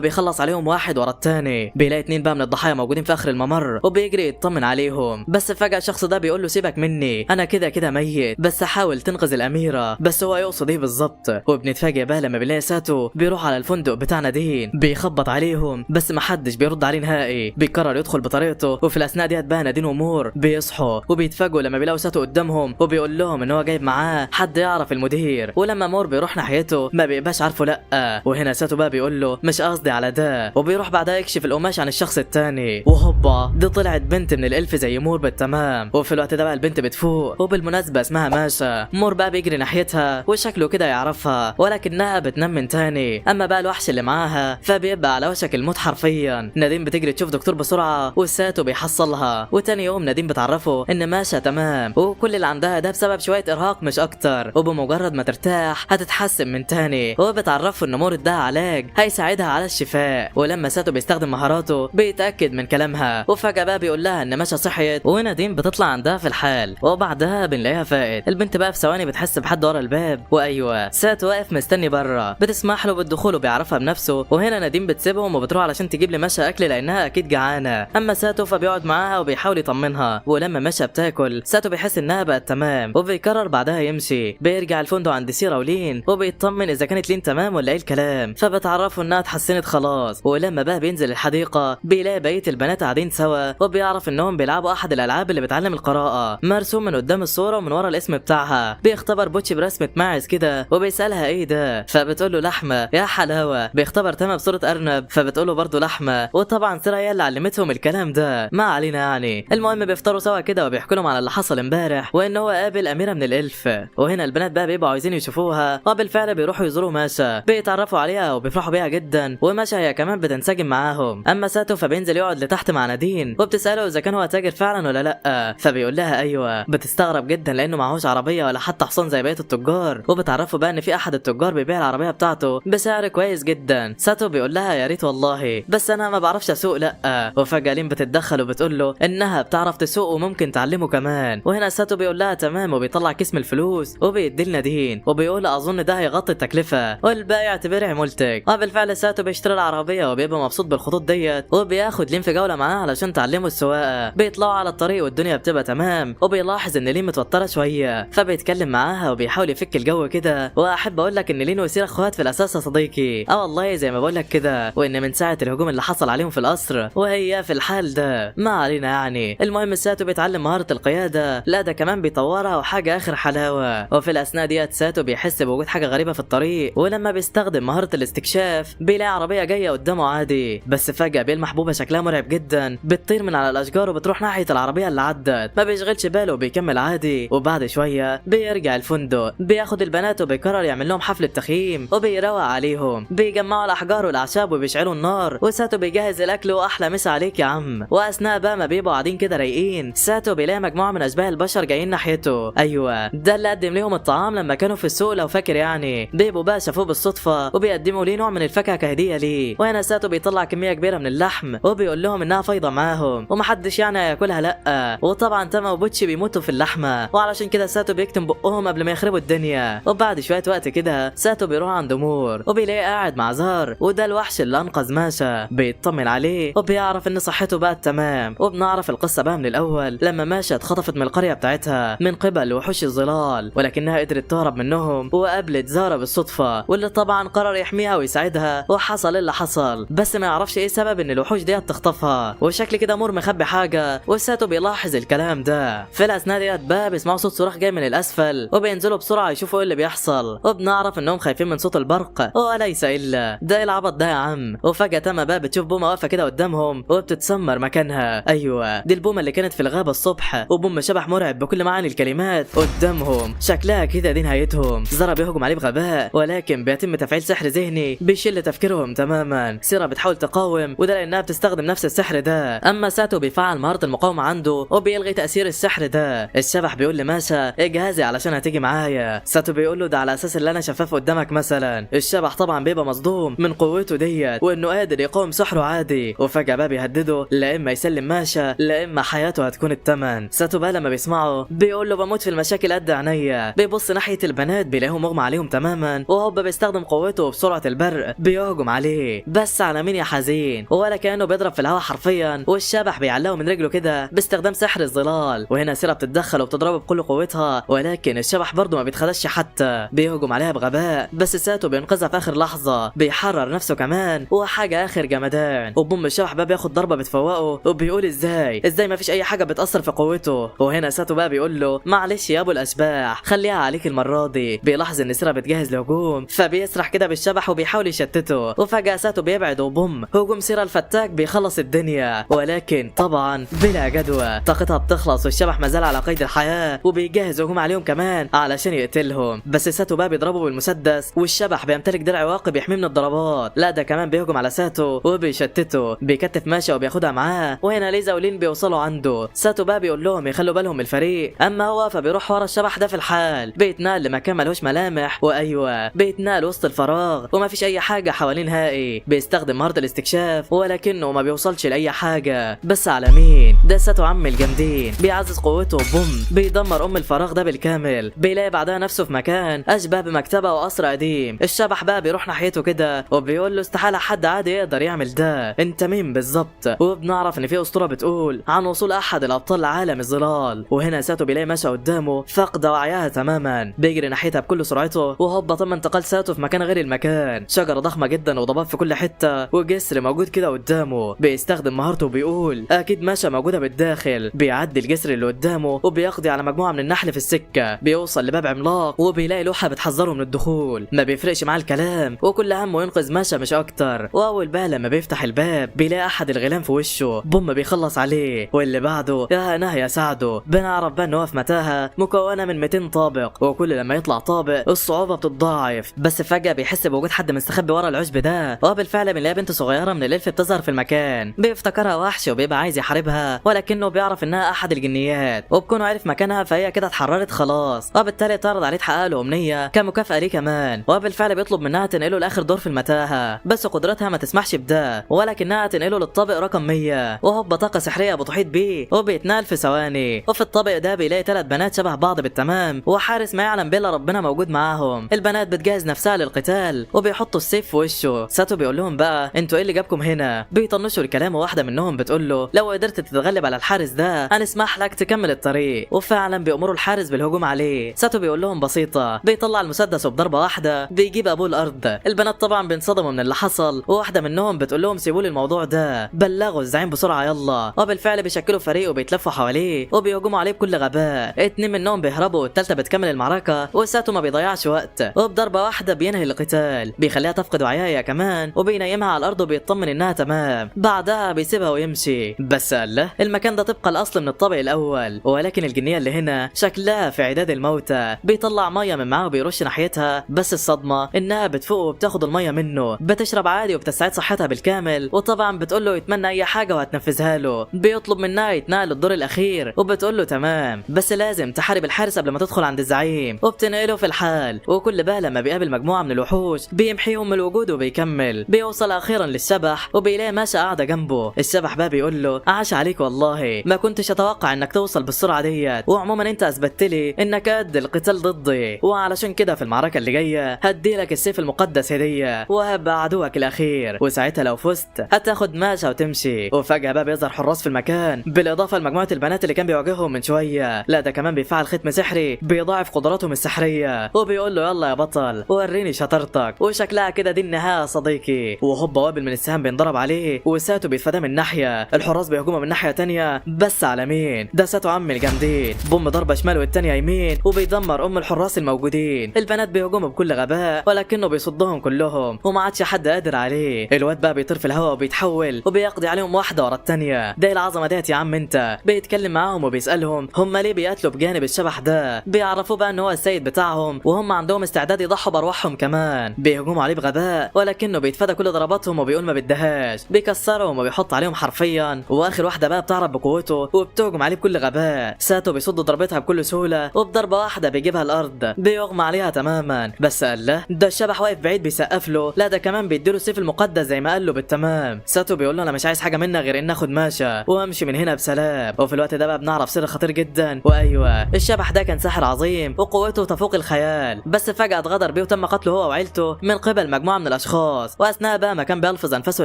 بيخلص عليهم واحد ورا الثاني. بيلاقي 2 بقى من الضحايا موجودين في اخر الممر، وبيجري يطمن عليهم. بس فجاه الشخص ده بيقول له سيبك مني، انا كده كده ميت، بس حاول تنقذ الاميره. بس هو يقصد ايه بالظبط؟ وبنتفاجئ بقى لما بنلاقي ساتو بيروح على الفندق بتاع نادين، بيخبط عليهم بس محدش بيرد عليه نهائي. بيقرر يدخل بطريقته، وفي الاثناء ديت بقى نادين ومور بيصحوا وبيتفاجئوا لما بيلاقوا ساتو قدامهم، وبيقول لهم ان هو جايب معاه حد يعرف المدير. ولما مور بيروح ناحيته ما بيبقاش عارفه لا، وهنا ساتو بقى بيقول له مش قصدي على ده، وبيروح بعدها يكشف القماش عن الشخص الثاني، وهوبا دي طلعت بنت من الالف زي مور بالتمام. وفي الوقت ده بقى البنت بتفوق، وبالمناسبه اسمها ماشا. مور بقى بيجري ناحيتها وشكله كده يعرفها، ولكنها بتنام من تاني. اما بقى الوحش اللي معاها فبيبقى على وشك الموت حرفيا. نادين بتجري تشوف دكتور بسرعه، وساتو بيحصلها. وتاني يوم نادين بتعرفه ان ماشا تمام، وكل اللي عندها ده بسبب شويه ارهاق مش اكتر، وبمجرد ما ترتاح هتتحسن من تاني. وبتعرفه ان مور اداها علاج هيساعدها على الشفاء. ولما ساتو بيستخدم مهاراته بيتاكد من كلامها، وفجاه بقى بيقول لها ان ماشا صحيت، ونادين بتطلع عندها في الحال. وبعدها بنلاقيها فائت. البنت بقى في ثواني بتحس بحد ورا الباب، وايوه ساتو واقف مستني بره، بتسمح له بالدخول وبيعرفها بنفسه. وهنا نادين بتسيبهم وبتروح علشان تجيب لماشا اكل لانها اكيد جعانه. اما ساتو فبيقعد معاها وبيحاول يطمنها. ولما ماشا بتاكل ساتو بيحس انها بقت تمام، وبيقرر بعدها يمشي. بيرجع الفندق عند سيرا ولين، وبيطمن اذا كانت لين تمام ولا ايه الكلام، فبتعرفوا انها اتحسنت خلاص. ولما بقى بينزل الحديقه بيلاقي بقيه البنات قاعدين سوا، وبيعرف انهم بيلعبوا احد الالعاب اللي بتعلم القراءه، مرسوم من قدام الصور صورة من ورا الاسم بتاعها. بيختبر بوتشي برسمة ماعز كده وبيسألها ايه ده، فبتقول له لحمة يا حلاوة. بيختبر تاما بصورة أرنب فبتقول له برضه لحمة، وطبعا سيرا هي اللي علمتهم الكلام ده، ما علينا يعني. المهم بيفطروا سوا كده وبيحكوا لهم على اللي حصل امبارح وان هو قابل أميرة من الإلف. وهنا البنات بقى بيبقوا عايزين يشوفوها، وبالفعل بيروحوا يزوروا ماشا، بيتعرفوا عليها وبيفرحوا بيها جدا، وماشا هي كمان بتنسجم معاهم. اما ساتو فبينزل يقعد لتحت مع نادين وبتسأله اذا كان هو تاجر فعلا ولا لا، فبيقول لها ايوه. بتستغرب جدا لانه معهوش عربيه ولا حتى حصان زي بقيه التجار، وبتعرفوا بقى ان في احد التجار بيبيع العربيه بتاعته بسعر كويس جدا. ساتو بيقول لها يا ريت والله، بس انا ما بعرفش اسوق لا. وفجاه لين بتتدخل وبتقول له انها بتعرف تسوق وممكن تعلمه كمان. وهنا ساتو بيقول لها تمام، وبيطلع كيس من الفلوس وبيدي لنادين وبيقول اظن ده هيغطي التكلفه والباقي اعتبره منتج. وبالفعل ساتو بيشتري العربيه وبيبقى مبسوط بالخطوط ديت، وبياخد لين في جوله معاه علشان تعلمه السواقه. بيطلعوا على الطريق والدنيا بتبقى تمام، وبيلاحظ ان لين متوتره شويه فبيتكلم معاها وبيحاول يفك الجو كده. واحب اقول لك ان لين وسيرة اخوات في الاساس يا صديقي، والله زي ما بقول لك كده، وان من ساعه الهجوم اللي حصل عليهم في القصر وهي في الحال ده، ما علينا يعني. المهم ساتو بيتعلم مهاره القياده، لا ده كمان بيطورها وحاجه اخر حلاوه. وفي الاثناء ديت ساتو بيحس بوجود حاجه غريبه في الطريق، ولما بيستخدم مهاره الاستكشاف بيلاقي عربيه جايه قدامه عادي، بس فجاه بيلمح بوبه شكلها مرعب جدا بتطير من على الاشجار وبتروح ناحيه العربيه اللي عدت. ما بيشغلش باله وبيكمل عادي. وبعد شويه بيرجع الفندق، بياخد البنات وبيقرر يعمل لهم حفله تخييم وبيروق عليهم. بيجمعوا الاحجار والاعشاب وبيشعلوا النار، وساتو بيجهز الاكل واحلى مسا عليك يا عم. واثناء بقى ما بيبقوا قاعدين كده رايقين، ساتو بيلاقي مجموعه من اشباه البشر جايين ناحيته. ايوه ده اللي قدم لهم الطعام لما كانوا في السوق لو فاكر يعني. بيبقوا بقى شافوه بالصدفه وبيقدموا ليه نوع من الفاكهه كهديه ليه. وهنا ساتو بيطلع كميه كبيره من اللحم وبيقول لهم انها فايضه معاهم ومحدش يعني هياكلها لا. وطبعا تاما وبوتشي بيموتوا في اللحمه، وعلشان كده ساتو بيكتم بقهم قبل ما يخربوا الدنيا. وبعد شويه وقت كده ساتو بيروح عند مور وبيلاقيه قاعد مع زار، وده الوحش اللي انقذ ماشا. بيطمن عليه وبيعرف ان صحته بقت تمام. وبنعرف القصه بقى من الاول لما ماشا اتخطفت من القريه بتاعتها من قبل وحوش الظلال، ولكنها قدرت تهرب منهم وقابلت زارا بالصدفه، واللي طبعا قرر يحميها ويساعدها. وحصل اللي حصل، بس ما يعرفش ايه سبب ان الوحوش ديت تخطفها. وشكل كده مور مخبي حاجه، وساتو بيلاحظ الكلام ده. في الاثناء ديت بقى بيسمعوا صوت صراخ جاي من الاسفل، وبينزلوا بسرعه يشوفوا ايه اللي بيحصل. وبنعرف انهم خايفين من صوت البرق، وليس الا ده. إيه العبط ده يا عم؟ وفجاه تاما بقى بتشوف بومه واقفه كده قدامهم وبتتسمر مكانها. ايوه دي البومه اللي كانت في الغابه الصبح، وبوم شبح مرعب بكل معاني الكلمات قدامهم. شكلها كده دي نهايتهم. زارا بيهجم عليه بغباء، ولكن بيتم تفعيل سحر ذهني بيشل تفكيرهم تماما. سيرا بتحاول تقاوم، وده لانها بتستخدم نفس السحر ده. اما ساتو بيفعل مهاره المقاومه عنده وبيلغي تاثير السحر ده. الشبح بيقول لماشا اجهزي علشان هتيجي معايا. ساتو بيقول له ده على اساس اللي انا شفاف قدامك مثلا. الشبح طبعا بيبقى مصدوم من قوته ديت وانه قادر يقاوم سحره عادي. وفجاه بقى بيهدده لا اما يسلم ماشا لا اما حياته هتكون الثمن. ساتو بقى لما بيسمعه بيقول له بموت في المشاكل قد عينيا. بيبص ناحيه البنات بيلاقيهم مغمى عليهم تماما، وهوب بيستخدم قوته بسرعه البرق بيهجم عليه. بس على مين يا حزين؟ ولا كانه بيضرب في الهواء حرفيا، والشبح بيعلقه من رجله كده باستخدام سحر الظلال. وهنا سيرا بتتدخل وبتضربه بكل قوتها، ولكن الشبح برضه ما بيتخدش حتى، بيهجم عليها بغباء. بس ساتو بينقذها في اخر لحظه، بيحرر نفسه كمان وحاجه اخر جمدان. وبوم الشبح بقى بياخد ضربه بتفوقه وبيقول ازاي ما فيش اي حاجه بتاثر في قوته. وهنا ساتو بقى بيقول له معلش يا ابو الاشباح خليها عليك المره دي. بيلاحظ ان سيرا بتجهز لهجوم، فبيسرح كده بالشبح وبيحاول يشتته. وفجاه ساتو بيبعد وبوم هجوم سيرا الفتاك بيخلص الدنيا، ولكن طبعا بلا جدوى. طاقتها بتخلص والشبح مازال على قيد الحياه، وبيجهز هجوم عليهم كمان علشان يقتلهم. بس ساتو بقى بيضربه بالمسدس، والشبح بيمتلك درع واقي بيحميه من الضربات. لا ده كمان بيهجم على ساتو وبيشتته، بيكتف ماشا وبياخدها معاه. وهنا ليزا ولين بيوصلوا عنده. ساتو بقى بيقول لهم يخلوا بالهم من الفريق، اما هو فبيروح ورا الشبح ده في الحال. بيتنقل لمكان ملهوش ملامح، وايوه بيتنقل وسط الفراغ وما فيش اي حاجه حوالين نهائي. بيستخدم مهاره الاستكشاف ولكنه ما بيوصلش لاي حاجه. بس على مين؟ ده ساتو عم الجامدين. بيعزز قوته بوم بيدمر الفراغ ده بالكامل. بيلاقي بعدها نفسه في مكان اشبه بمكتبه وقصر قديم. الشبح بقى بيروح ناحيته كده وبيقول له استحاله حد عادي يقدر يعمل ده، انت مين بالظبط؟ وبنعرف ان في اسطوره بتقول عن وصول احد الابطال لعالم الظلال. وهنا ساتو بيلاقي ماشا قدامه فاقده وعيها تماما، بيجري ناحيتها بكل سرعته. وهوبا تم انتقال ساتو في مكان غير المكان. شجره ضخمه جدا وضباب في كل حته وجسر موجود كده قدامه. بيستخدم مهارته وبيقول اكيد ماشا موجوده بالداخل. بيعدي الجسر اللي قدامه وبيقضي على على مجموعه من النحل في السكه. بيوصل لباب عملاق وبيلاقي لوحه بتحذره من الدخول. ما بيفرقش معاه الكلام وكل همه ينقذ ماشا مش اكتر. واول بقى لما بيفتح الباب بيلاقي احد الغلام في وشه. بوم بيخلص عليه. واللي بعده يا هناه يا سعده. بنعرف بقى ان هو في متاهه مكونه من 200 طابق، وكل لما يطلع طابق الصعوبه بتتضاعف. بس فجاه بيحس بوجود حد مستخبي ورا العشب ده، وبالفعل بنلاقي بنت صغيره من الالف بتظهر في المكان. بيفتكرها وحش وبيبقى عايز يحاربها، ولكنه بيعرف انها احد الجنيات، وبكونه عارف مكانها فهي كده اتحررت خلاص. وبالتالي تعرض عليه تحقق له امنيه كمكافاه ليه كمان. وبالفعل بيطلب منها تنقله لاخر دور في المتاهه، بس قدرتها ما تسمحش بده، ولكنها تنقله للطابق رقم 100. وهو بطاقه سحريه بتحيط بيه وبيتنقل في ثواني. وفي الطابق ده بيلاقي 3 بنات شبه بعض بالتمام، وحارس ما يعلم بلا ربنا موجود معاهم. البنات بتجهز نفسها للقتال وبيحطوا السيف في وشه. ساتو بيقول لهم بقى انتوا ايه اللي جابكم هنا؟ بيطنشوا الكلام، وواحده منهم بتقول له لو قدرت تتغلب على الحارس ده هنسمح لك تكمل الطريق. وفعلا بيأمروا الحارس بالهجوم عليه. ساتو بيقول لهم بسيطه. بيطلع المسدس وبضربه واحده بيجيب ابوه الارض. البنات طبعا بينصدموا من اللي حصل، وواحده منهم بتقول لهم سيبوا لي الموضوع ده، بلغوا الزعيم بسرعه يلا. وبالفعل بيشكلوا فريق وبيتلفوا حواليه وبيهجموا عليه بكل غباء. 2 منهم بيهربوا والثالثه بتكمل المعركه، وساتو ما بيضيعش وقت وبضربه واحده بينهي القتال. بيخليها تفقد وعيها كمان وبينيمها على الارض وبيطمن انها تمام. بعدها بيسيبها ويمشي. بس قال له المكان ده طبق الاصل من الطابق الاول، ولكن الجنيه اللي هنا شكلها في عداد الموتى. بيطلع ميه من معاه وبيرش ناحيتها، بس الصدمه انها بتفوق وبتاخد الميه منه. بتشرب عادي وبتستعيد صحتها بالكامل، وطبعا بتقول له يتمنى اي حاجه وهتنفذها له. بيطلب منها يتنقل للدور الاخير، وبتقول له تمام بس لازم تحارب الحارس قبل ما تدخل عند الزعيم. وبتنقله في الحال. وكل بقى لما بيقابل مجموعه من الوحوش بيمحيهم من الوجود وبيكمل. بيوصل اخيرا للشبح وبيلاقي ماشا قاعده جنبه. الشبح بقى بيقول له عاش عليك والله، ما كنتش اتوقع انك توصل بالسرعه ديت، وعموما انت اثبتت لي انك قد القتال ضدي، وعلشان كده في المعركه اللي جايه هديلك السيف المقدس هديه وهبقى عدوك الاخير، وساعتها لو فزت هتاخد ماشا وتمشي. وفجاه بقى بيظهر حراس في المكان بالاضافه لمجموعه البنات اللي كان بيواجههم من شويه. لا ده كمان بيفعل ختم سحري بيضاعف قدراتهم السحريه، وبيقول له يلا يا بطل وريني شطارتك. وشكلها كده دي النهايه يا صديقي. وهوبا وابل من السهام بينضرب عليه، وساتو بيتفادى من ناحيه، الحراس بيهجموا من ناحيه تانية. بس على مين؟ ده ساتو عم الجامدين. بوم ضربه شمال والتانيه يمين وبيدمر الحراس الموجودين. البنات بيهجموا بكل غباء ولكنه بيصدهم كلهم وما عادش حد قادر عليه. الواد بقى بيطير في الهواء وبيتحول وبيقضي عليهم واحده ورا التانيه. ده العظمه ديت يا عم انت. بيتكلم معاهم وبيسالهم هم ليه بيقتلوا بجانب الشبح ده. بيعرفوا بقى ان هو السيد بتاعهم وهم عندهم استعداد يضحوا بارواحهم كمان. بيهجموا عليه بغباء ولكنه بيتفادى كل ضرباتهم وبيقول ما بدهاش. بيكسرهم وبيحط عليهم حرفيا. واخر واحده بقى بتعرف بقوته وبتهجم عليه بكل غباء. ساتو بيصد ضربتها بكل سهوله وبضربه واحده بيجيبها الارض بيغمى عليها تماما. بس قال له ده الشبح واقف بعيد بيسقف له. لا ده كمان بيديله السيف المقدس زي ما قال له بالتمام. ساتو بيقول له انا مش عايز حاجه منك غير ان اخد ماشا وامشي من هنا بسلام. وفي الوقت ده بقى بنعرف سر خطير جدا، وايوه الشبح ده كان ساحر عظيم وقوته تفوق الخيال، بس فجاه اتغدر بيه وتم قتله هو وعيلته من قبل مجموعه من الاشخاص. واثناء بقى ما كان بيلفظ انفاسه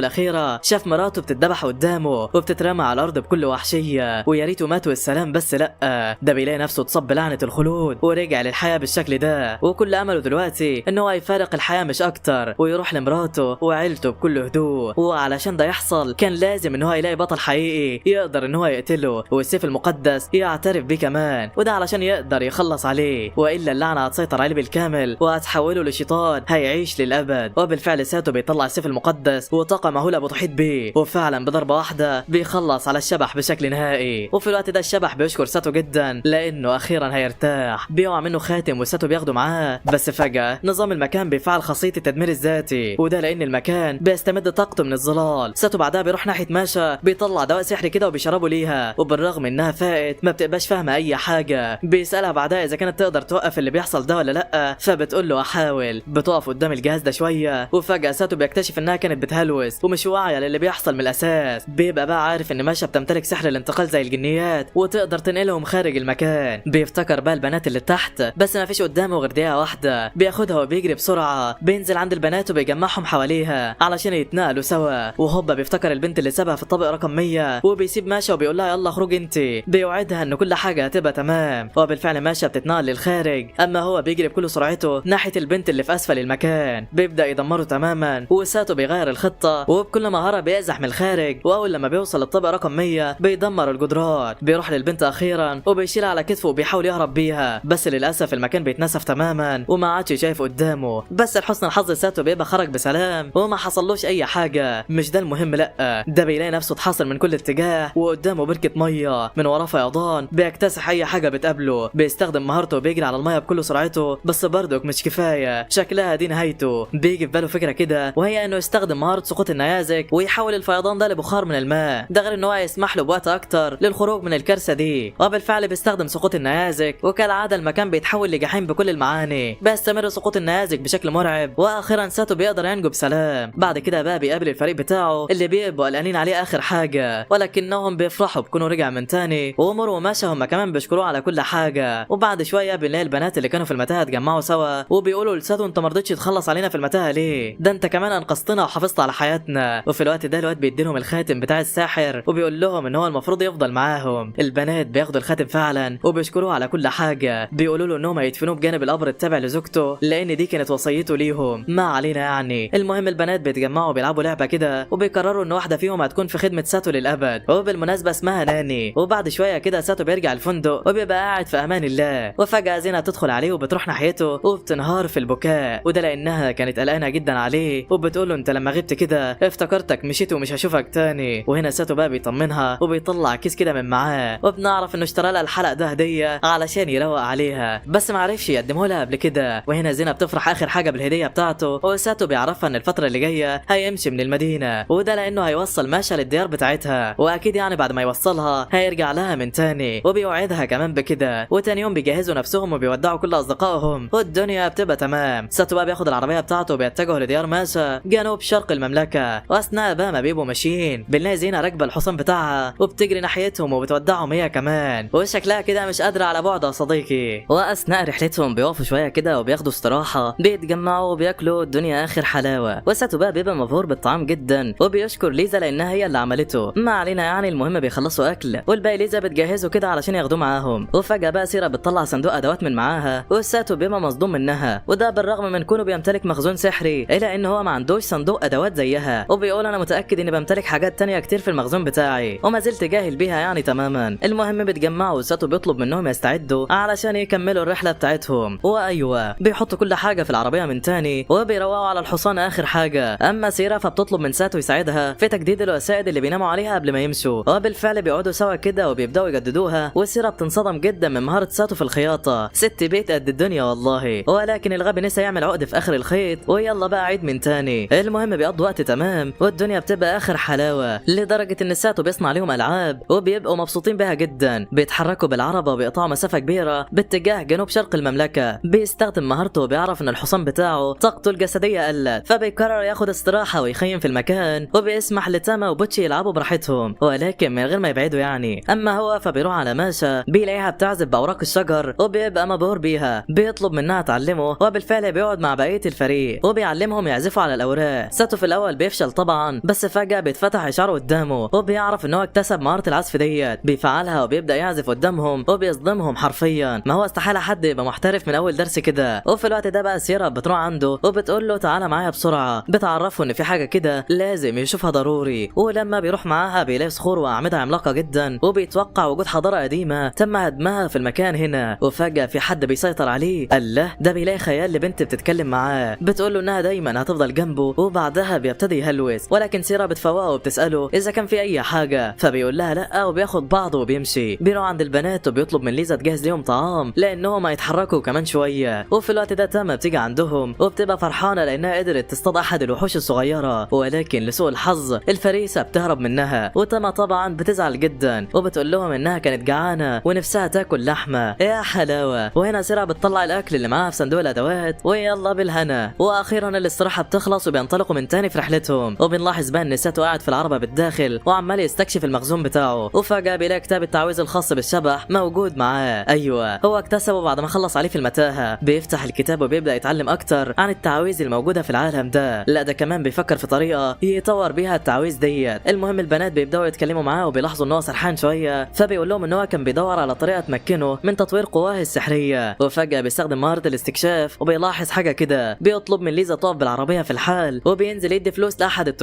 الاخيره شاف مراته بتتذبح قدامه وبتترمى على الارض بكل وحشيه، ويا ريته مات والسلام. بس لا ده بيلاقي نفسه اتصاب بلعنه الخلود ورجع للحياه بالشكل ده، وكل امله دلوقتي ان هو يفارق الحياه مش اكتر ويروح لمراته وعيلته بكل هدوء. وعلشان ده يحصل كان لازم ان هو يلاقي بطل حقيقي يقدر ان هو يقتله والسيف المقدس يعترف بيه كمان، وده علشان يقدر يخلص عليه، والا اللعنه هتسيطر عليه بالكامل وهتحوله لشيطان هيعيش للابد. وبالفعل ساتو بيطلع السيف المقدس وطاقه مهوله بتحيط بيه، وفعلا بضربه واحده بيخلص على الشبح بشكل نهائي. وفي الوقت ده الشبح بيشكر ساتو جدا لانه اخيرا هيرتاح. بيقع منه خاتم وساتو بياخده معاه، بس فجاه نظام المكان بيفعل خاصيه التدمير الذاتي، وده لان المكان بيستمد طاقته من الظلال. ساتو بعدها بيروح ناحيه ماشا بيطلع دواء سحري كده وبيشربه ليها، وبالرغم انها فائت ما بتبقاش فاهمه اي حاجه. بيسالها بعدها اذا كانت تقدر توقف اللي بيحصل ده ولا لا، فبتقول له احاول. بتقف قدام الجهاز ده شويه وفجاه ساتو بيكتشف انها كانت بتهلوس ومش واعيه للي بيحصل من الاساس. بيبقى بقى عارف ان ماشا بتمتلك سحر الانتقال زي الجنيات وتقدر تنقلهم خارج المكان. بيفتكر بقى البنات اللي تحت بس ما فيش قدامه غير دقيقه واحده. بياخدها وبيجري بسرعه، بينزل عند البنات وبيجمعهم حواليها علشان يتنقلوا سوا. وهوبا بيفتكر البنت اللي سابها في الطابق رقم 100 وبيسيب ماشا وبيقول لها يلا اخرجي انت. بيوعدها ان كل حاجه هتبقى تمام، وبالفعل ماشا بتتنقل للخارج، اما هو بيجري بكل سرعته ناحيه البنت اللي في اسفل المكان. بيبدا يدمره تماما، وساتو بيغير الخطه وبكل مهاره بيزح من الخارج. واول لما بيوصل للطابق رقم 100 بيدمر الجدران. بيروح للبنت اخيرا ويشيلها على كتفه وبيحاول يهرب بيها، بس للاسف المكان بيتنسف تماما وما عادش شايف قدامه. بس لحسن الحظ ساتو بيبقى خرج بسلام وما حصلوش اي حاجه. مش ده المهم، لا، ده بيلاقي نفسه اتحاصر من كل اتجاه وقدامه بركه ميه، من وراه فيضان بيكتسح اي حاجه بتقابله. بيستخدم مهارته وبيجري على الميه بكل سرعته، بس برضك مش كفايه، شكلها دي نهايته. بيجي في باله فكره كده، وهي انه يستخدم مهاره سقوط النيازك ويحول الفيضان ده لبخار من الماء. ده غير ان هو يسمح له بوقت اكتر للخروج من الكارثه دي. وبالفعل بيستخدم سقوط النيازك، وكالعاده المكان بيتحول لجحيم بكل المعاني. بيستمر سقوط النيازك بشكل مرعب، واخيرا ساتو بيقدر ينجو بسلام. بعد كده بقى بيقابل الفريق بتاعه اللي بيبقوا قلقانين عليه اخر حاجه، ولكنهم بيفرحوا بكونه رجع من تاني. وامور وماشا هم كمان بيشكروه على كل حاجه. وبعد شويه بنلاقي البنات اللي كانوا في المتاهه اتجمعوا سوا وبيقولوا لساتو انت ما رضيتش تخلص علينا في المتاهه ليه؟ ده انت كمان انقذتنا وحافظت على حياتنا. وفي الوقت ده الواد بيديلهم الخاتم بتاع الساحر وبيقول لهم ان هو المفروض يفضل معاهم. البنات بياخدوا الخاتم فعلا وبيشكروه على كل حاجه. بيقولوا له انهم هيدفنوه بجانب القبر التابع لزوجته لان دي كانت وصيته ليهم. ما علينا يعني. المهم البنات بيتجمعوا وبيلعبوا لعبه كده وبيقرروا ان واحده فيهم هتكون في خدمه ساتو للابد، وبالمناسبه اسمها ناني. وبعد شويه كده ساتو بيرجع الفندق وبيبقى قاعد في امان الله، وفجاه زينه تدخل عليه وبتروح ناحيته وبتنهار في البكاء، وده لانها كانت قلقانه جدا عليه وبتقول له انت لما غبت كده افتكرتك مشيت ومش هشوفك تاني. وهنا ساتو بقى بيطمنها وبيطلع كيس كده من معاه، وبنعرف انه اشترى لها الحلق ده هديه علشان يروق عليها، بس ما عرفش يقدمه لها قبل كده. وهنا زينه بتفرح اخر حاجه بالهديه بتاعته، وساتو بيعرفها ان الفتره اللي جايه هيمشي من المدينه، وده لانه هيوصل ماشا للديار بتاعتها، واكيد يعني بعد ما يوصلها هيرجع لها من تاني. وبيوعدها كمان بكده. وتاني يوم بيجهزوا نفسهم وبيودعوا كل اصدقائهم والدنيا بتبقى تمام. ساتو بقى بياخد العربيه بتاعته وبيتجه لديار ماشا جنوب شرق المملكه. واثناء بقى ما بيبقوا ماشيين بنلاقي زينه راكبه الحصان بتاعها وبتجري ناحيتهم وبتودعهم هي كمان، وشكلها كده مش قادره على بعد يا صديقي. واثناء رحلتهم بيقفوا شويه كده وبياخدوا استراحه، بيتجمعوا وبياكلوا الدنيا اخر حلاوه. وساتو بقى بيبقى مبهور بالطعام جدا وبيشكر ليزا لانها هي اللي عملته. ما علينا يعني. المهم بيخلصوا اكل والباقي ليزا بتجهزه كده علشان ياخدوه معاهم. وفجاه بقى سيرا بتطلع صندوق ادوات من معاها وساتو بيبقى مصدوم منها، وده بالرغم من كونه بيمتلك مخزون سحري الا ان هو ما عندوش صندوق ادوات زيها. وبيقول انا متاكد اني بمتلك حاجات تانية كتير في المخزون بتاعي وما زلت جاهل بيها يعني تماما. المهم بيتجمعوا وساتو بيطلب منهم يستعدوا علشان يكملوا الرحله بتاعتهم. وايوه بيحطوا كل حاجه في العربيه من تاني وبيروقوا على الحصان اخر حاجه. اما سيرا فبتطلب من ساتو يساعدها في تجديد الوسائد اللي بيناموا عليها قبل ما يمشوا، وبالفعل بيقعدوا سوا كده وبيبداوا يجددوها. وسيرا بتنصدم جدا من مهاره ساتو في الخياطه، ست بيت قد الدنيا والله. ولكن الغبي نسى يعمل عقد في اخر الخيط ويلا بقى عيد من تاني. المهم بيقضوا وقت تمام والدنيا بتبقى اخر حلاوه، لدرجه ان ساتو بيصنع عليهم العاب وبيبقوا مبسوطين بيها جدا. بيتحركوا بالعربه وبيقطعوا مسافه كبيره باتجاه جنوب شرق المملكه. بيستخدم مهارته وبيعرف ان الحصان بتاعه طاقته الجسديه قلت، فبيقرر ياخد استراحه ويخيم في المكان، وبيسمح لتاما وبوتشي يلعبوا براحتهم ولكن من غير ما يبعدوا يعني. اما هو فبيروح على ماشا بيلاقيها بتعزف باوراق الشجر وبيبقى مبهور بيها. بيطلب منها تعلمه وبالفعل بيقعد مع بقيه الفريق وبيعلمهم يعزفوا على الاوراق. ساتو في الاول بيفشل طبعا، بس فجاه بيتفتح اشاره قدامه وبيعرف ان هو اكتسب مهاره العزف ديت. بيفعلها وبيبدا يعزف قدامهم وبيصدمهم حرفيا. ما هو استحاله حد يبقى محترف من اول درس كده. وفي الوقت ده بقى سيرا بتروح عنده وبتقول له تعالى معايا بسرعه. بتعرفه ان في حاجه كده لازم يشوفها ضروري. ولما بيروح معاها بيلاقي صخور واعمده عملاقه جدا وبيتوقع وجود حضاره قديمه تم هدمها في المكان هنا. وفجاه في حد بيسيطر عليه. الله، ده بيلاقي خيال لبنت بتتكلم معاه بتقول له انها دايما هتفضل جنبه. وبعدها بيبتدي يهلوس، ولكن سيرا بتفوقه وبتساله اذا كان في اي حاجه، فبيقول لها لا وبياخد بعضه وبيمشي. بيروح عند البنات وبيطلب من ليزا تجهز لهم طعام لانهم هيتحركوا كمان شويه. وفي الوقت ده تاما بتيجي عندهم وبتبقى فرحانه لانها قدرت تصطاد احد الوحوش الصغيره، ولكن لسوء الحظ الفريسه بتهرب منها. وتاما طبعا بتزعل جدا وبتقول لهم انها كانت جعانه ونفسها تاكل لحمه. يا حلاوه. وهنا سيرا بتطلع الاكل اللي معاها في صندوق الادوات ويلا بالهنا. واخيرا الاستراحه بتخلص وبينطلقوا من تاني في رحلتهم. وبنلاحظ بقى ان ساتو قاعد في العربه بالداخل وعمال يستكشف المخزون بتاعه، وفجاه بيلاقي كتاب التعويذ الخاص بالشبح موجود معاه. ايوه هو اكتسبه بعد ما خلص عليه في المتاهه. بيفتح الكتاب وبيبدا يتعلم اكتر عن التعويذ الموجوده في العالم ده. لا ده كمان بيفكر في طريقه يطور بيها التعويذ ديت. المهم البنات بيبداوا يتكلموا معاه وبيلاحظوا ان هو سرحان شويه، فبيقول لهم ان هو كان بيدور على طريقه تمكنه من تطوير قواه السحريه. وفجاه بيستخدم مهاره الاستكشاف وبيلاحظ حاجه كده. بيطلب من ليزا تقف بالعربيه في الحال وبينزل يدي فلوس لاحد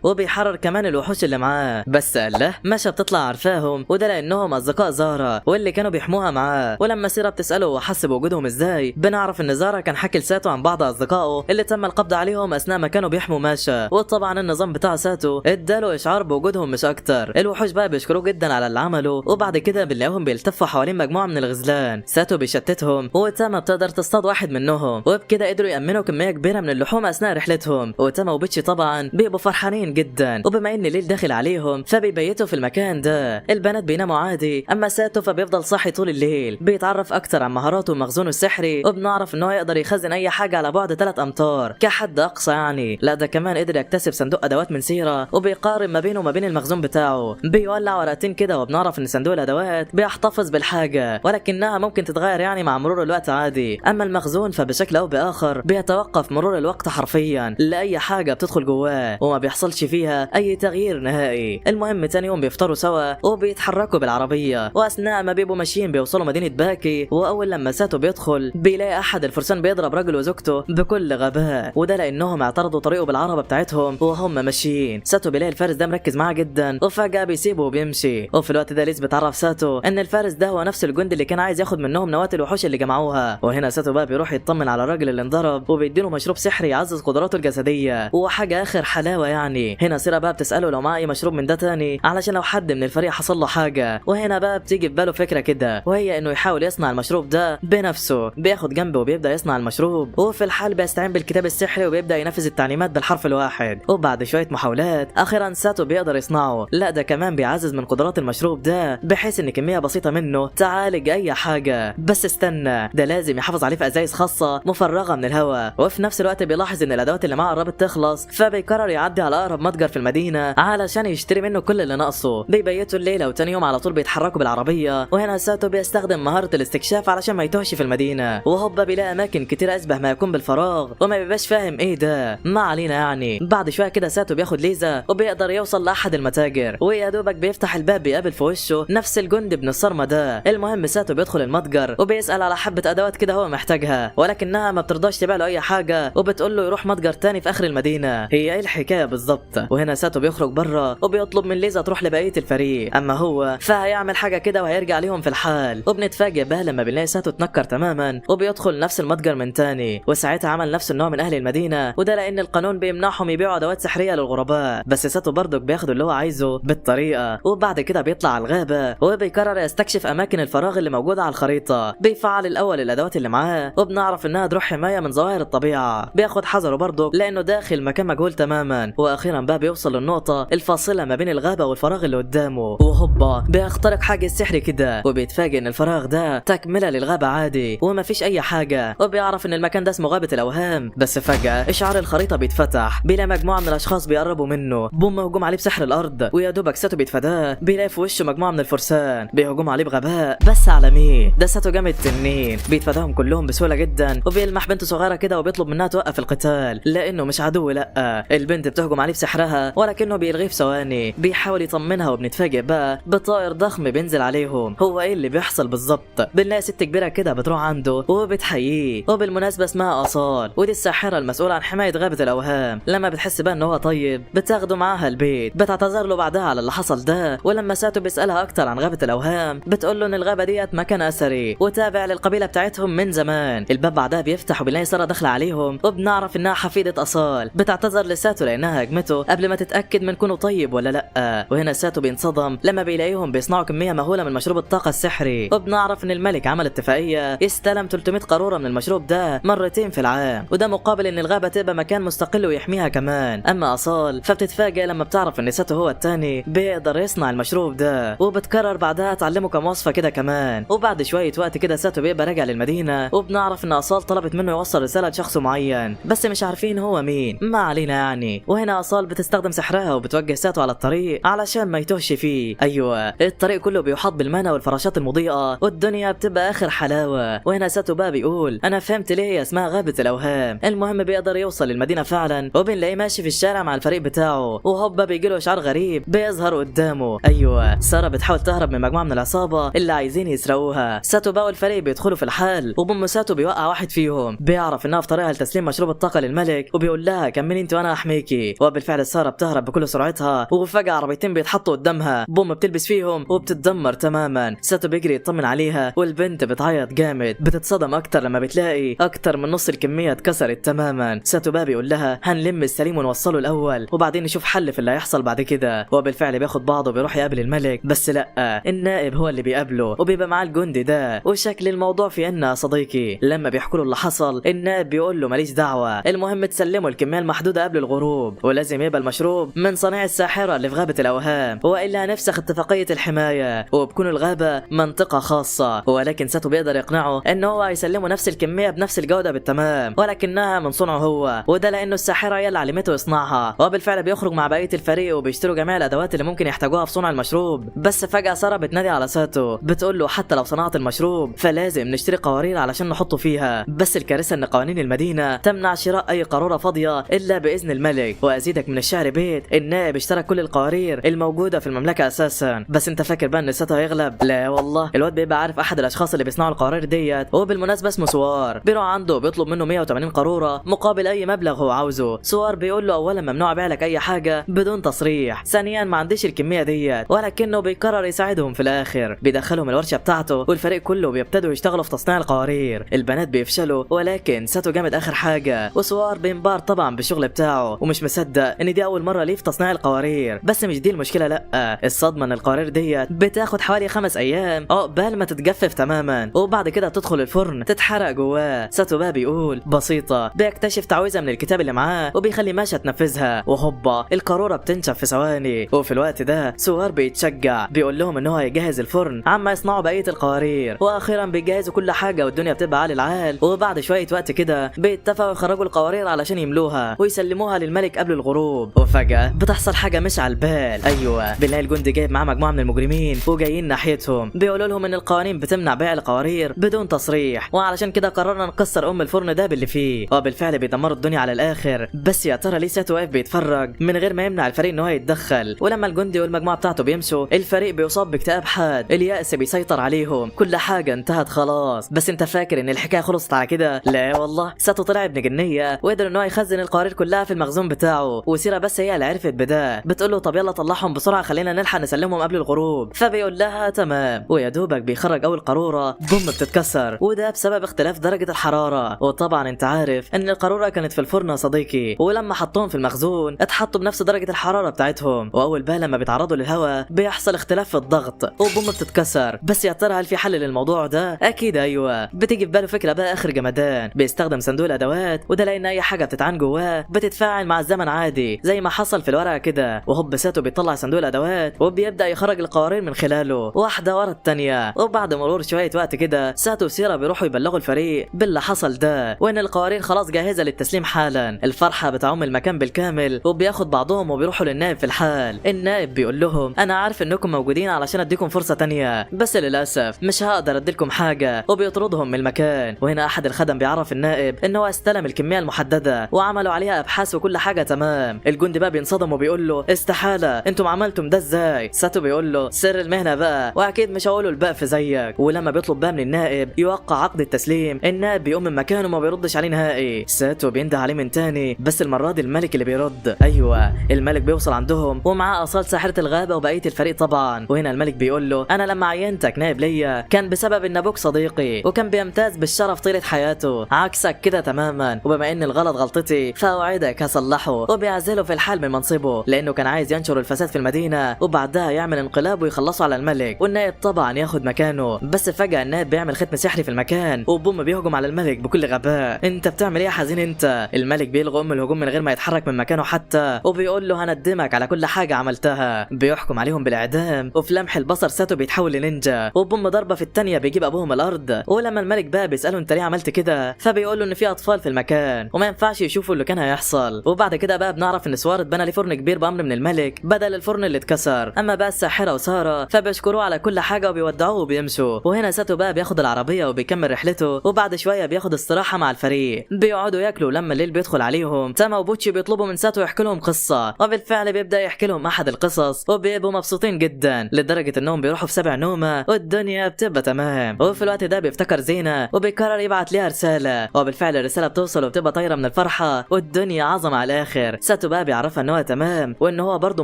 وبيحرر كمان الوحوش اللي معاه. بس الله، ماشا بتطلع عارفاهم وده لانهم اصدقاء زارا. زارا واللي كانوا بيحموها معاه. ولما سيرا بتساله هو حس بوجودهم ازاي، بنعرف ان زارا كان حكي لساتو عن بعض اصدقائه اللي تم القبض عليهم اثناء ما كانوا بيحموا ماشا. وطبعا النظام بتاع ساتو اداله اشعار بوجودهم مش اكتر. الوحوش بقى بيشكروه جدا على اللي عمله، وبعد كده بنلاقيهم بيلتفوا حوالين مجموعه من الغزلان. ساتو بيشتتهم وتاما بتقدر تصطاد واحد منهم، وبكده قدروا يامنوا كميه كبيره من اللحوم اثناء رحلتهم. وتاما وبيتشي طبعا بيبقوا فرحانين جدا، وبما ان الليل داخل عليهم فبيبيتوا في المكان ده. البنات بيناموا عادي، اما ساتو فبيفضل صاحي طول الليل بيتعرف اكتر عن مهاراته ومخزونه السحري، وبنعرف ان هو يقدر يخزن اي حاجه على بعد 3 امتار كحد اقصى يعني. لا ده كمان قدر يكتسب صندوق ادوات من سيرا، وبيقارن ما بينه وما بين المخزون بتاعه. بيولع ورقتين كده، وبنعرف ان صندوق الادوات بيحتفظ بالحاجه ولكنها ممكن تتغير يعني مع مرور الوقت عادي. اما المخزون فبشكل او باخر بيتوقف مرور الوقت حرفيا لاي حاجه بتدخل جواه، وما بيحصلش فيها اي تغيير نهائي. المهم تاني يوم بيفطروا سوا وبيتحركوا بالعربيه، واثناء ما بيبقوا ماشيين بيوصلوا مدينه باكي. واول لما ساتو بيدخل بيلاقي احد الفرسان بيضرب راجل وزوجته بكل غباء، وده لانهم اعترضوا طريقه بالعربه بتاعتهم وهم ماشيين. ساتو بيلاقي الفارس ده مركز معاه جدا، وفجاه بيسيبه وبيمشي. وفي الوقت ده ليز بتعرف ساتو ان الفارس ده هو نفس الجندي اللي كان عايز ياخد منهم نواه الوحوش اللي جمعوها. وهنا ساتو بقى بيروح يطمن على الراجل اللي انضرب، وبيديله مشروب سحري يعزز قدراته الجسديه وحاجه اخر حلاوه يعني. هنا سيرا بقى بتساله لو معاه اي مشروب من ده تاني علشان لو حد من الفريق حصل له حاجه. وهنا بقى بتيجي في باله فكره كده، وهي انه يحاول يصنع المشروب ده بنفسه. بياخد جنبه وبيبدا يصنع المشروب، وفي الحال بيستعين بالكتاب السحري وبيبدا ينفذ التعليمات بالحرف الواحد. وبعد شويه محاولات اخيرا ساتو بيقدر يصنعه. لا ده كمان بيعزز من قدرات المشروب ده بحيث ان كميه بسيطه منه تعالج اي حاجه. بس استنى، ده لازم يحافظ عليه في ازايز خاصه مفرغه من الهواء. وفي نفس الوقت بيلاحظ ان الادوات اللي معاه قربت تخلص، فبيقرر يعدي على اقرب متجر في المدينه علشان يشتري منه كل اللي ناقصه. بيبيتوا الليله وتاني يوم على طول بيتحركوا بالعربيه. وهنا ساتو بيستخدم مهاره الاستكشاف علشان ما يتوهش في المدينه، وهوبا بيلاقي اماكن كتير اشبه ما يكون بالفراغ وما بيبقاش فاهم ايه ده. ما علينا يعني. بعد شويه كده ساتو بياخد ليزا وبيقدر يوصل لاحد المتاجر، ويا دوبك بيفتح الباب بيقابل في وشه نفس الجندي ابن الصرمه ده. المهم ساتو بيدخل المتجر وبيسال على حبه ادوات كده هو محتاجها، ولكنها ما بترضاش تبيع له اي حاجه، وبتقول له يروح متجر تاني في اخر المدينه. هي ايه الحكايه بالظبط؟ وهنا ساتو بيخرج بره وبيطلب من ليزا تروح لبقيه الفريق، اما هو فهيعمل حاجه كده وهيرجع ليهم في الحال. وبنتفاجئ بقى لما بنلاقي ساتو اتنكر تماما وبيدخل نفس المتجر من تاني، وساعتها عمل نفسه ان هو من اهل المدينه، وده لان القانون بيمنعهم يبيعوا ادوات سحريه للغرباء. بس ساتو برضك بياخد اللي هو عايزه بالطريقه. وبعد كده بيطلع على الغابه وبيقرر يستكشف اماكن الفراغ اللي موجوده على الخريطه. بيفعل الاول الادوات اللي معاه، وبنعرف انها تروح حمايه من ظواهر الطبيعه. بياخد حذره برضه لانه داخل مكان مجهول تماما. واخيرا بقى بيوصل للنقطه الفاصله ما بين الغابه والفراغ اللي قدامه، وهوبا بيخترق حاجز سحري كده، وبيتفاجئ ان الفراغ ده تكمله للغابه عادي ومفيش اي حاجه. وبيعرف ان المكان ده اسمه غابه الاوهام. بس فجاه اشعار الخريطه بيتفتح، بيلاقي مجموعه من الاشخاص بيقربوا منه. بوم هجوم عليه بسحر الارض، ويا دوبك ساتو بيتفاداه. بيلاقي في وشه مجموعه من الفرسان بيهجموا عليه بغباء. بس على مين؟ ده ساتو جامد تنين، بيتفاداهم كلهم بسهوله جدا. وبيلمح بنت صغيره كده وبيطلب منها توقف القتال لانه مش عدو. لا البنت بتهجم عليه بسحرها ولكنه بيلغيه في ثواني. بيحاول يطمنها وبنتفاجئ بقى بطائر ضخم بينزل عليهم. هو ايه اللي بيحصل بالظبط؟ بنلاقي ست كبيره كده بتروح عنده وبتحييه، وبالمناسبه اسمها اصال، ودي الساحره المسؤوله عن حمايه غابه الاوهام. لما بتحس بقى ان هو طيب بتاخده معاها البيت. بتعتذر له بعدها على اللي حصل ده. ولما ساتو بيسالها اكتر عن غابه الاوهام بتقول له ان الغابه ديت مكان اثري وتابع للقبيله بتاعتهم من زمان. الباب بعدها بيفتح وبنلاقي ساره داخله عليهم، وبنعرف انها حفيده اصال. بتعتذر لساتو لانها هجمته قبل ما تتاكد من كونه طيب ولا لا. وهنا ساتو بينصدم لما بيلاقيهم بيصنعوا كميه مهوله من مشروب الطاقه السحري. وبنعرف ان الملك عمل اتفاقيه يستلم 300 قاروره من المشروب ده مرتين في العام، وده مقابل ان الغابه تبقى مكان مستقل ويحميها كمان. اما اصال فبتتفاجئ لما بتعرف ان ساتو هو التاني بيقدر يصنع المشروب ده، وبتكرر بعدها تعلمه كم وصفه كده كمان. وبعد شويه وقت كده ساتو بيبقى راجع للمدينه، وبنعرف ان اصال طلبت منه يوصل رساله لشخص معين بس مش عارفين هو مين. ما علينا يعني. وهنا اصال بتستخدم سحرها وبتوجه ساتو على الطريق علشان ما يتوهش فيه. ايوه الطريق كله بيحاط بالمنى والفراشات المضيئه والدنيا بتبقى اخر حلاوه. وهنا ساتو بقى بيقول انا فهمت ليه هي اسمها غابه الاوهام. المهم بيقدر يوصل للمدينه فعلا، وبنلاقيه ماشي في الشارع مع الفريق بتاعه، وهوبا بيجيله اشعار غريب بيظهر قدامه. ايوه ساره بتحاول تهرب من مجموعه من العصابه اللي عايزين يسرقوها. ساتو بقى والفريق بيدخلوا في الحال، وبوم ساتو بيوقع واحد فيهم. بيعرف انها في طريقها لتسليم مشروب الطاقه للملك، وبيقول لها كملي انت وانا احميكي. وبالفعل ساره بتهرب بكل سرعتها، وفجاه عربيتين بيتحطوا قدامها. بوم بتلبس فيهم وبتتدمر تماما. ساتو بيجري يطمن عليها والبنت بتعيط جامد، بتتصدم اكتر لما بتلاقي اكتر من نص الكميه اتكسرت تماما. ساتو بقى بيقول لها هنلم السليم ونوصله الاول وبعدين نشوف حل في اللي هيحصل بعد كده. وبالفعل بياخد بعضه وبيروح يقابل الملك، بس لا، النائب هو اللي بيقابله وبيبقى معاه الجندي ده. وشكل الموضوع في ان صديقي لما بيحكوا له اللي حصل النائب بيقول له ماليش دعوه، المهم تسلموا الكميه المحدوده قبل الغروب، ولازم يبقى المشروب من صناع الساحره اللي في غابه الاوهام، والا هنفسخ اتفاقيه الحمايه وبكون الغابه منطقه خاصه. ولكن ساتو بيقدر يقنعه ان هو يسلموا نفس الكميه بنفس الجوده بالتمام، ولكنها من صنعه هو، وده لانه الساحره هي اللي علمته يصنعها. وبالفعل بيخرج مع بقيه الفريق وبيشتروا جميع الادوات اللي ممكن يحتاجوها في صنع المشروب. بس فجاه ساره بتنادي على ساتو بتقول له حتى لو صنعت المشروب فلازم نشتري قوارير علشان نحطه فيها، بس الكارثه ان قوانين المدينه تمنع شراء اي قاروره فاضيه الا باذن الملك. وازيدك من الشعر بيت النائب اشترى كل القوارير الموجوده في المملكه اساسا. بس انت فاكر بقى ان ساتو هيغلب؟ لا والله، الواد بيبقى عارف احد الاشخاص اللي بيصنعوا القوارير ديت، وبالمناسبه اسمه سوار، بيروح عنده بيطلب منه 180 قاروره مقابل اي مبلغ هو عاوزه. سوار بيقول له اولا ممنوع ابيع لك اي حاجه بدون تصريح، ثانيا ما عنديش الكميه ديت، ولكنه بيقرر يساعدهم في الاخر، بيدخلهم الورشه بتاعته والفريق كله بيبتدوا يشتغلوا في تصنيع القوارير. البنات بيفشلوا ولكن ساتو جامد اخر حاجه، وسوار بينبهر طبعا بالشغل بتاعه ومش مصدق ان دي اول مره ليه في تصنيع القوارير. بس مش دي المشكله، لا، الصدمه ان القوارير ديت بتاخد حوالي 5 ايام عقبال ما تتجفف تماما، وبعد كده تدخل الفرن تتحرق جواه. ساتو بقى بيقول بسيطه، بيكتشف تعويذه من الكتاب اللي معاه وبيخلي ماشا تنفذها، وهوبا القاروره بتنشف في ثواني. وفي الوقت ده سوار بيتشجع، بيقول لهم ان هو هيجهز الفرن عما يصنعوا بقيه القوارير، واخيرا بيجهزوا كل حاجه والدنيا بتبقى عال العال. وبعد شويه وقت كده بيتفقوا يخرجوا القوارير علشان يملوها ويسلموها للملك قبل الغروب. وفجاه بتحصل حاجه مش على البال، ايوه، بنلاقي الجندي جايب معاه مجموعه من المجرمين وجايين ناحيتهم، بيقولوا لهم ان القوانين بتمنع بيع القوارير بدون تصريح، وعلشان كده قررنا نكسر الفرن ده باللي فيه. وبالفعل بيدمروا الدنيا على الاخر. بس يا ترى ليه ساتو واقف بيتفرج من غير ما يمنع الفريق ان هو يتدخل؟ ولما الجندي والمجموعه بتاعته بيمشوا الفريق بيصاب باكتئاب حاد، اليأس بيسيطر عليهم، كل حاجه انتهت خلاص. بس انت فاكر ان الحكايه خلصت على كده؟ لا والله، ساتو طلع ابن جنيه وقدر ان هو يخزن القوارير كلها في المخزون بتاعه، وسيرة بس هي اللي عرفت بده، بتقول له طب يلا طلعهم بسرعه خلينا نلحق نسلمهم قبل الغروب. فبيقول لها تمام، ويا دوبك بيخرج اول قاروره بوم بتتكسر، وده بسبب اختلاف درجه الحراره. وطبعا انت عارف ان القاروره كانت في الفرن يا صديقي، ولما حطوهم في المخزون اتحطوا بنفس درجه الحراره بتاعتهم، واول بقى لما بيتعرضوا للهواء بيحصل اختلاف في الضغط وبوم بتتكسر. بس يا ترى هل في حل للموضوع ده؟ اكيد ايوه، بتيجي في باله فكره بقى اخر جمدان، بيستخدم صندوق الادوات، وده لان اي حاجه بتتعان جواه بتتفاعل مع الزمن عادي زي ما حصل في الورقه كده. وهوب ساتو بيطلع صندوق الادوات وبيبدا يخرج القوارير من خلاله واحده ورا الثانيه. وبعد مرور شويه وقت كده ساتو وسيرة بيروحوا يبلغوا الفريق باللي حصل ده، وان القوارير خلاص جاهزه للتسليم حالا. الفرحه بتعم المكان بالكامل، وبياخد بعضهم وبيروحوا للنائب في الحال. النائب بيقول لهم انا عارف انكم موجودين علشان اديكم فرصه تانية، بس للاسف مش هقدر اديلكم حاجه، وبيطردهم من المكان. وهنا احد الخدم بيعرف النائب ان هو استلم الكميه المحدده وعملوا عليها ابحاث وكل حاجه تمام. الجندي بقى بينصدم وبيقول له استحاله، انتم عملتم ده ازاي؟ ساتو بيقول له سر المهنه بقى، واكيد مش هقوله البقف زيك. ولما بيطلب بقى من النائب يوقع عقد التسليم، النائب بيقوم من مكانه وما بيردش عليه نهائي. ساتو بينده عليه من تاني، بس المره دي الملك اللي بيرد. ايوه، الملك بيوصل عندهم ومعاه اصال ساحره الغابه وبقيه الفريق طبعا. وهنا الملك بيقول له انا لما عينتك نائب ليا كان بسبب ان ابوك صديقي وكان بيمتاز بالشرف طيله حياته، عكسك كده تماما، وبما ان الغلط غلطتي فاوعدك هصلحه. وبيعزله في الحال من منصبه لانه كان عايز ينشر الفساد في المدينه وبعدها يعمل انقلاب ويخلصوا على الملك، والنائب طبعا ياخد مكانه. بس فجاه النائب بيعمل ختم سحري في المكان وبوم بيهجم على الملك بكل غباء. انت بتعمل ايه يا حزين انت؟ الملك بيلغي الهجوم من غير ما يتحرك من مكانه حتى، وبيقول له هندمك على كل حاجه عملتها. بيحكم عليهم بالاعدام، وفي لمح البصر ساتو بيتحول لنينجا، وبوم ضربه في الثانيه بيجيب ابوهم الارض. ولما الملك بقى بيساله انت ليه عملت كده، فبيقول له ان في اطفال في المكان وما ينفعش يشوفوا اللي كان هيحصل. وبعد كده بقى بنعرف ان سوار اتبنى ليه فرن كبير بامر من الملك بدل الفرن اللي اتكسر. اما بقى الساحره وساره فبيشكروه على كل حاجه وبيودعوه وبيمشوا. وهنا ساتو بقى بياخد العربيه وبيكمل رحلته، وبعد شويه بياخد استراحه مع الفريق، بيقعدوا ياكلوا. لما الليل بيدخل عليهم تاما وبوتشي بيطلبوا من ساتو يحكي لهم قصه، وبالفعل بيبدا يحكي لهم احد القصص وبيبقوا مبسوطين جدا لدرجه انهم بيروحوا في 7 نومه والدنيا بتبقى تمام. وفي الوقت ده بيفتكر زينه وبيقرر يبعت ليها رساله، وبالفعل الرساله بتوصل وبتبقى طايره من الفرحه والدنيا عظمه على الاخر. ساتو بقى بيعرفها ان هو تمام وان هو برضه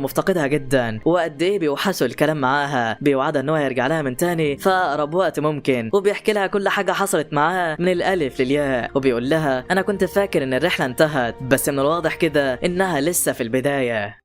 مفتقدها جدا وقد ايه بيوحشوا الكلام معاها. بيوعدها ان هو يرجع لها من تاني في اقرب وقت ممكن، وبيحكي لها كل حاجه حصلت معاه من الالف للياء، وبيقول لها انا كنت فاكر ان الرحله انتهت، بس من الواضح كده انها لسه في البدايه.